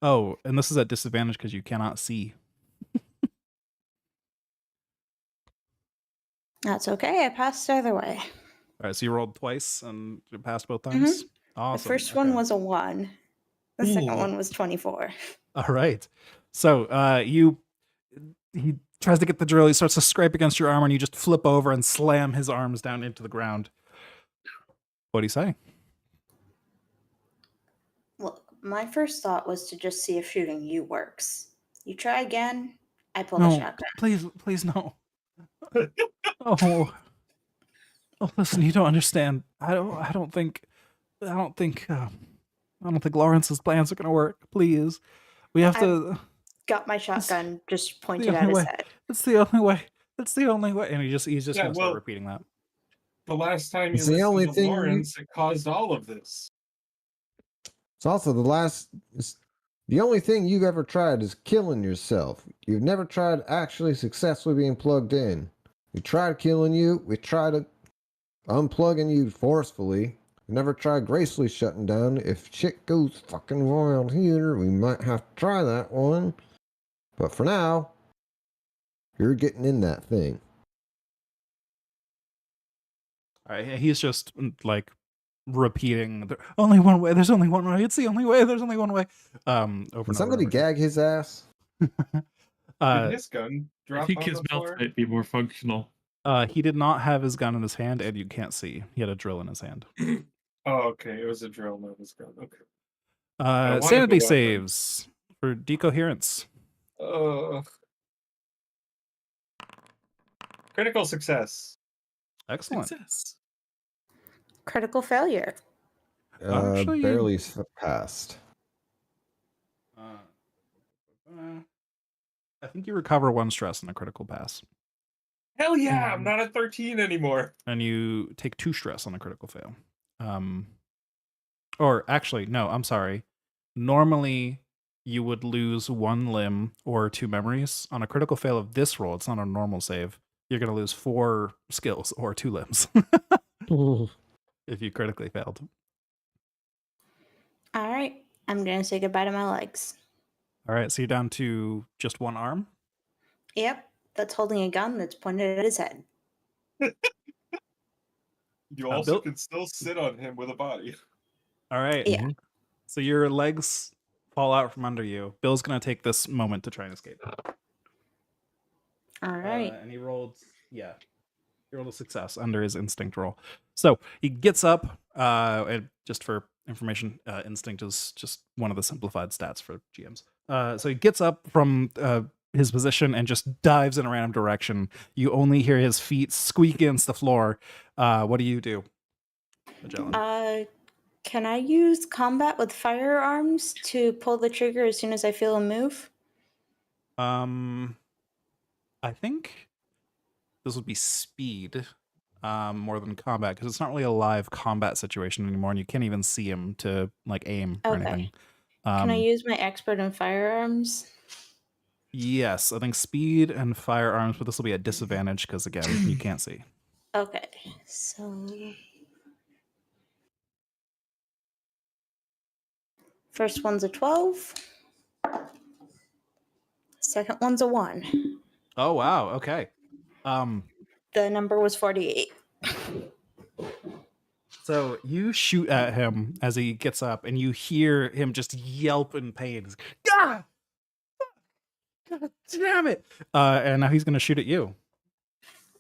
Oh, and this is at disadvantage because you cannot see. That's okay. I passed either way. All right, so you rolled twice and you passed both times. Awesome. The first one was a 1. The second one was 24. All right. So he tries to get the drill. He starts to scrape against your armor, and you just flip over and slam his arms down into the ground. What do you say? Well, my first thought was to just see if shooting you works. You try again, I pull the shotgun. Please no. Oh. Oh, listen, you don't understand. I don't think Lawrence's plans are gonna work. Please, we have to. Got my shotgun just The pointed only at his way. head. It's the only way. It's the only way. And he's just Yeah, gonna start well- repeating that. The last time It's you the only listened to thing you- Lawrence, it caused all of this. It's also the only thing you've ever tried is killing yourself. You've never tried actually successfully being plugged in. We tried killing you. We tried unplugging you forcefully. We never tried gracefully shutting down. If shit goes fucking wild here, we might have to try that one. But for now, you're getting in that thing. All right, he's just like repeating only one way. There's only one way. It's the only way. There's only one way. Over Can and somebody over. gag his ass? Did his gun drop I think on his the mouth floor? might be more functional. He did not have his gun in his hand, and you can't see. He had a drill in his hand. Oh, okay. It was a drill, not his gun. Okay. wanted the Sanity weapon. saves for decoherence. Critical success. Excellent. Success. Critical failure. Actually, Barely passed. I think you recover 1 stress in a critical pass, Hell yeah, I'm not at 13 anymore. and you take 2 stress on a critical fail. Or actually, no, I'm sorry. Normally, you would lose 1 limb or 2 memories. On a critical fail of this roll, it's not a normal save. You're going to lose 4 skills or 2 limbs if you critically failed. All right. I'm going to say goodbye to my legs. All right, so you're down to just 1 arm. Yep. That's holding a gun that's pointed at his head. You also Bill- can still sit on him with a body. All right. Yeah. So your legs fall out from under you. Bill's going to take this moment to try and escape. All right. And he rolled, he rolled a success under his instinct roll. So he gets up, and just for information, instinct is just one of the simplified stats for GMs. So he gets up from his position and just dives in a random direction. You only hear his feet squeak against the floor. What do you do, Magellan? Can I use combat with firearms to pull the trigger as soon as I feel a move? I think this would be speed more than combat, because it's not really a live combat situation anymore, and you can't even see him to like aim or Okay. anything. Can I use my expert in firearms? Yes, I think speed and firearms, but this will be a disadvantage because again, you can't see. Okay. So first one's a 12. Second one's a 1. Oh wow, okay. The number was 48. So you shoot at him as he gets up, and you hear him just yelp in pain. He's, God! God damn it! And now he's going to shoot at you.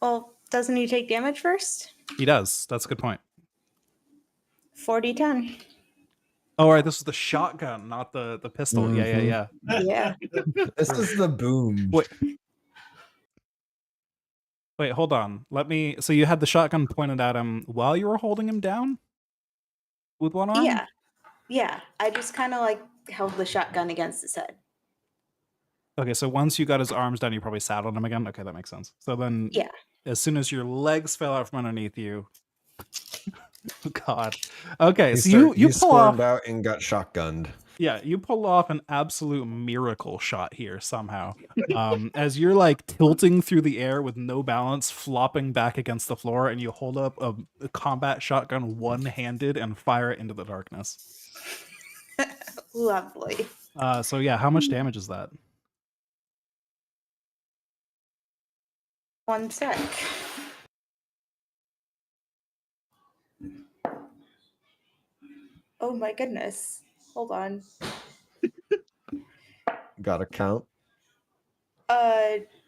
Well, doesn't he take damage first? He does. That's a good point. 40-10. Oh, right, this is the shotgun, not the pistol. Mhm. Yeah. Yeah. This is the boom. Wait, hold on. So you had the shotgun pointed at him while you were holding him down with one arm? Yeah. Yeah. I just kind of like held the shotgun against his head. Okay, so once you got his arms down, you probably sat on him again. Okay, that makes sense. So then, Yeah. as soon as your legs fell out from underneath you, oh God. Okay, so you pull off. squirmed out and got shotgunned. Yeah, you pull off an absolute miracle shot here somehow. As you're like tilting through the air with no balance, flopping back against the floor, and you hold up a combat shotgun one-handed and fire it into the darkness. Lovely. So yeah, how much damage is that? 1 sec. Oh my goodness. Hold on. Got a count.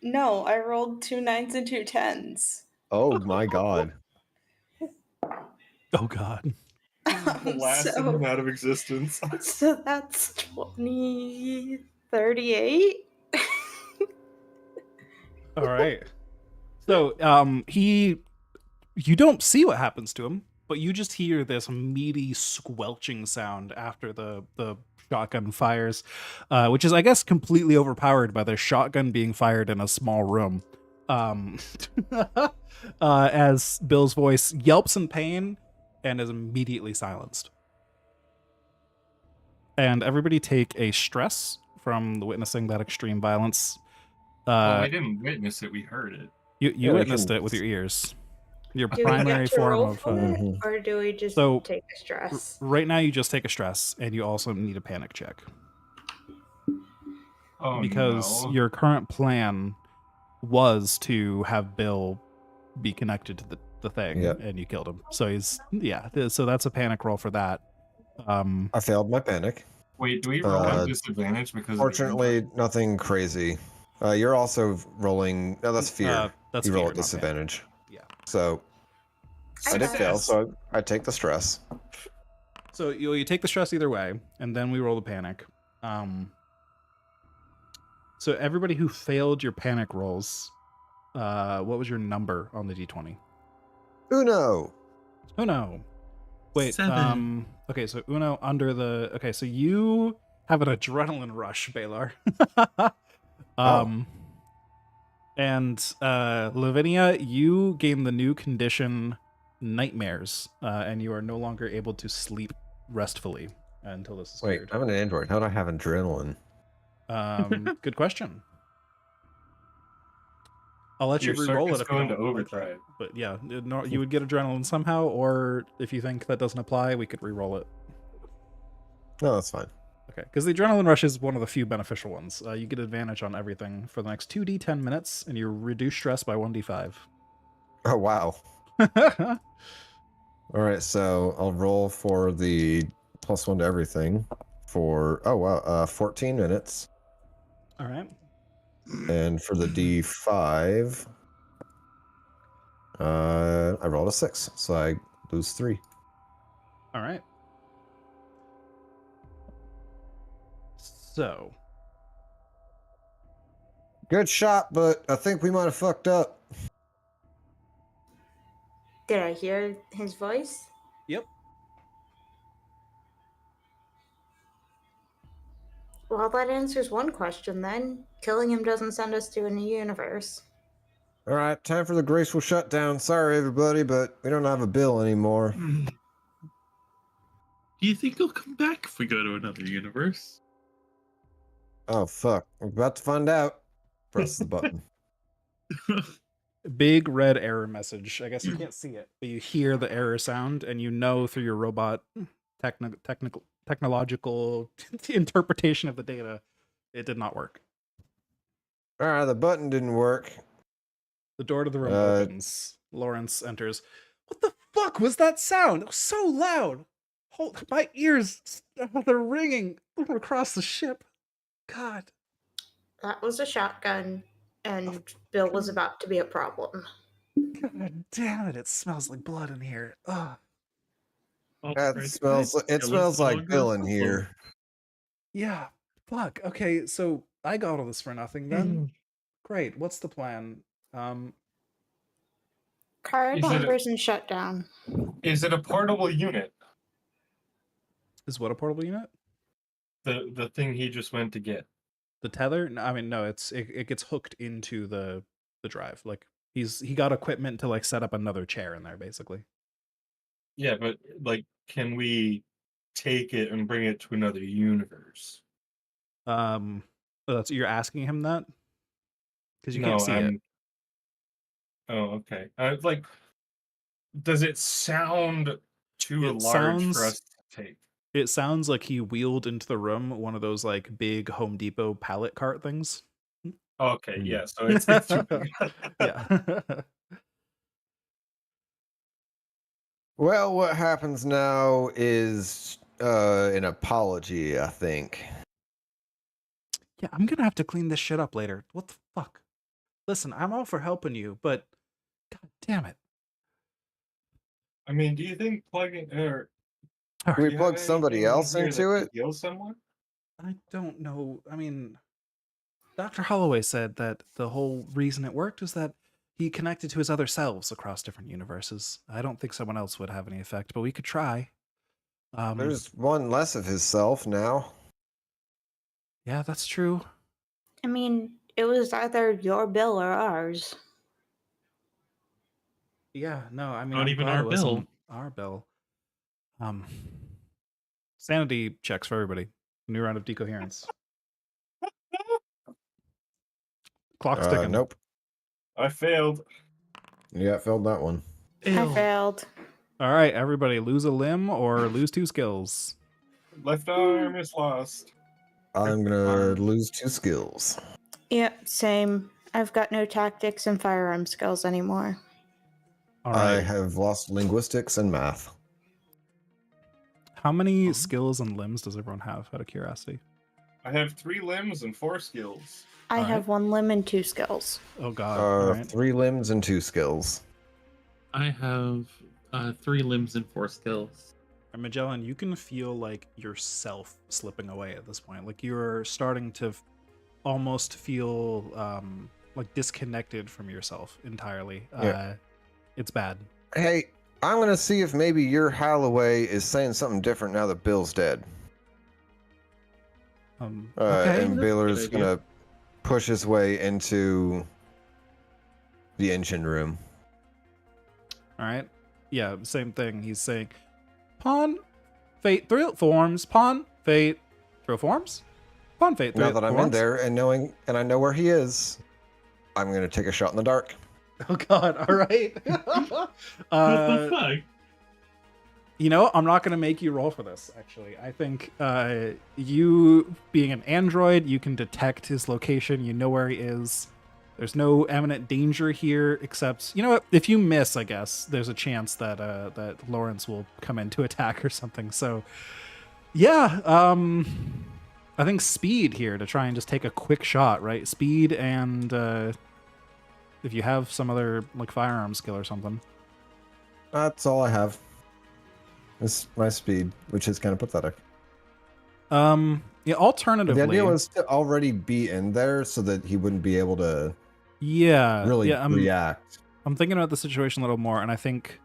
No, I rolled 2 9s and 2 10s. Oh my god. Oh God. Blasted him out of existence. So that's 20, 38. All right. So You don't see what happens to him, but you just hear this meaty squelching sound after the shotgun fires, which is, I guess, completely overpowered by the shotgun being fired in a small room. As Bill's voice yelps in pain and is immediately silenced. And everybody take a stress from witnessing that extreme violence. Well, we didn't witness it; we heard it. You Yeah, we witnessed can- it with your ears. Your Do we primary get to form roll of. for it, Mhm. or do we just So, take a stress? Right now, you just take a stress, and you also need a panic check. Oh Because no! your current plan was to have Bill be connected to the thing, Yep. and you killed him. So so that's a panic roll for that. I failed my panic. Wait, do we roll at Uh, disadvantage because? Fortunately, nothing crazy. You're also rolling. No, that's fear. That's You roll fear, at not disadvantage. Yeah. So I did fail, so I take the stress. So you take the stress either way, and then we roll the panic. So everybody who failed your panic rolls, what was your number on the d20? Uno. Uno. Wait. 7. Okay, so Uno under the. Okay, so you have an adrenaline rush, Baylor. And Lavinia, you gain the new condition nightmares, and you are no longer able to sleep restfully until this is Wait, cleared. I'm an android. How do I have adrenaline? Good question. I'll let Your you re-roll it circuit's if you going don't to like overdrive. that. But yeah, you would get adrenaline somehow, or if you think that doesn't apply, we could re-roll it. No, that's fine. Okay, because the adrenaline rush is one of the few beneficial ones. You get advantage on everything for the next 2d10 minutes, and you reduce stress by 1d5. Oh wow. All right, so I'll roll for the +1 to everything for 14 minutes, All right. and for the D5, I rolled a 6, so I lose 3. All right. So, Good shot, but I think we might have fucked up. Did I hear his voice? yep. Well, that answers one question then. Killing him doesn't send us to a new universe. All right, time for the graceful shutdown. Sorry, everybody, but we don't have a bill anymore. Do you think he'll come back if we go to another universe? Oh fuck! I'm about to find out. Press the button. Big red error message. I guess you can't see it, but you hear the error sound, and you know through your robot technological interpretation of the data, it did not work. All right, the button didn't work. The door to the room opens. Lawrence enters. What the fuck was that sound? It was so loud. My ears, they're ringing across the ship. God. That was a shotgun, and Bill was about to be a problem. God damn it! It smells like blood in here. Ugh. It smells like Bill in here. Yeah. Fuck. Okay, so I got all this for nothing then. Great. What's the plan? Card Is it a- numbers and shutdown. Is it a portable unit? Is what a portable unit? The thing he just went to get. The tether? No, I mean, no. It gets hooked into the drive. Like he got equipment to like set up another chair in there, basically. Yeah, but like, can we take it and bring it to another universe? You're asking him that because you No, can't see it. Oh, okay. Like, does it sound too It large for sounds- us to take? It sounds like he wheeled into the room one of those like big Home Depot pallet cart things. Okay, yeah. So it's too big. Yeah. Well, what happens now is an apology, I think. Yeah, I'm gonna have to clean this shit up later. What the fuck? Listen, I'm all for helping you, but god damn it. I mean, do you think plugging or All We right, do you plug have somebody anything in else here into that it? could heal someone? I don't know. I mean, Dr. Holloway said that the whole reason it worked is that he connected to his other selves across different universes. I don't think someone else would have any effect, but we could try. There's one less of his self now. Yeah, that's true. I mean, it was either your bill or ours. Yeah, no, I mean, Not I'm even glad our it wasn't bill. our bill. Sanity checks for everybody. New round of decoherence. Clock's ticking. Nope. I failed. Yeah, failed that one. I Ew. failed. All right, everybody, lose a limb or lose 2 skills. Left arm is lost. I'm gonna lose 2 skills. Yep, same. I've got no tactics and firearm skills anymore. All I right. have lost linguistics and math. How many skills and limbs does everyone have, out of curiosity? I have 3 limbs and 4 skills. I All right. have 1 limb and 2 skills. Oh God! All right. 3 limbs and 2 skills. I have 3 limbs and 4 skills. And Magellan, you can feel like yourself slipping away at this point. Like you're starting to almost feel like disconnected from yourself entirely. Yeah. It's bad. Hey, I'm gonna see if maybe your Holloway is saying something different now that Bill's dead. Okay. And that's a Baylor's good idea. gonna push his way into the engine room. All right. Yeah, same thing. He's saying, pawn, fate, thrill forms, pawn, fate, thrill forms, pawn, fate, Now thrill that I'm in forms. there and I know where he is, I'm gonna take a shot in the dark. Oh God! All right. What the fuck? You know, I'm not going to make you roll for this, actually. I think you, being an android, you can detect his location. You know where he is. There's no imminent danger here, except, you know what? If you miss, I guess, there's a chance that that Lawrence will come in to attack or something. So, yeah, I think speed here to try and just take a quick shot, right? Speed and if you have some other, like, firearm skill or something. That's all I have. It's my speed, which is kind of pathetic. Yeah, alternatively, The idea was to already be in there so that he wouldn't be able to really react. I'm thinking about the situation a little more, and I think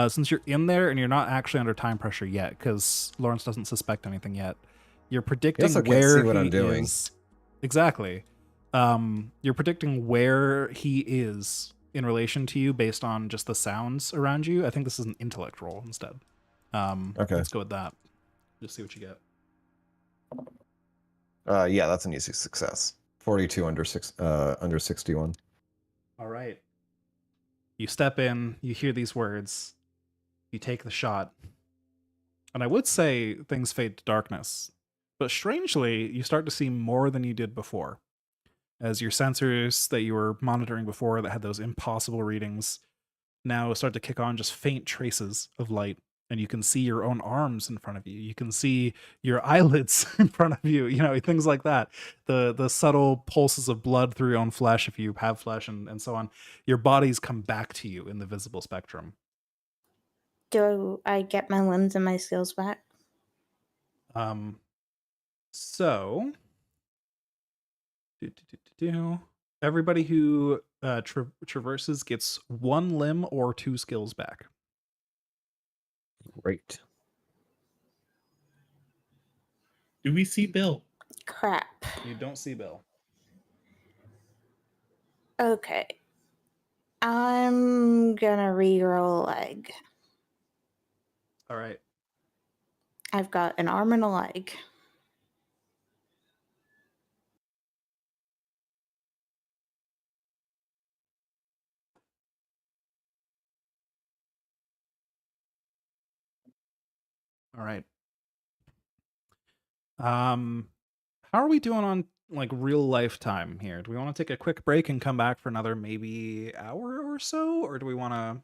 since you're in there and you're not actually under time pressure yet, because Lawrence doesn't suspect anything yet, you're predicting also can't where see what he I'm doing. is. Exactly. You're predicting where he is in relation to you based on just the sounds around you. I think this is an intellect roll instead. Okay. Let's go with that. Just see what you get. Yeah, that's an easy success. 42 under 61. All right. You step in, you hear these words, you take the shot. And I would say things fade to darkness. But strangely, you start to see more than you did before. As your sensors that you were monitoring before that had those impossible readings now start to kick on just faint traces of light. And you can see your own arms in front of you. You can see your eyelids in front of you, you know, things like that. The subtle pulses of blood through your own flesh, if you have flesh, and so on. Your bodies come back to you in the visible spectrum. Do I get my limbs and my skills back? So everybody who traverses gets 1 limb or 2 skills back. Great. Do we see Bill? Crap. You don't see Bill. Okay. I'm gonna reroll a leg. All right. I've got an arm and a leg. All right. How are we doing on like real life time here? Do we want to take a quick break and come back for another maybe hour or so, or do we want to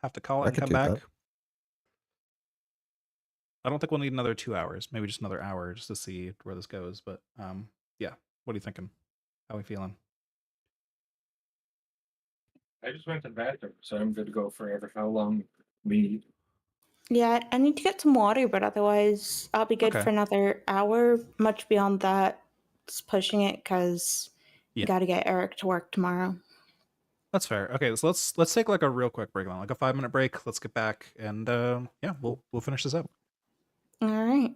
have to call it I and could come do back? that. I don't think we'll need another 2 hours. Maybe just another hour just to see where this goes. But yeah. What are you thinking? How are we feeling? I just went to the bathroom, so I'm good to go forever. How long we need? Yeah, I need to get some water, but otherwise I'll be good Okay. for another hour. Much beyond that, it's pushing it because Yeah. you got to get Eric to work tomorrow. That's fair. Okay, so let's take like a real quick break, like a 5-minute break. Let's get back and yeah, we'll finish this up. All right.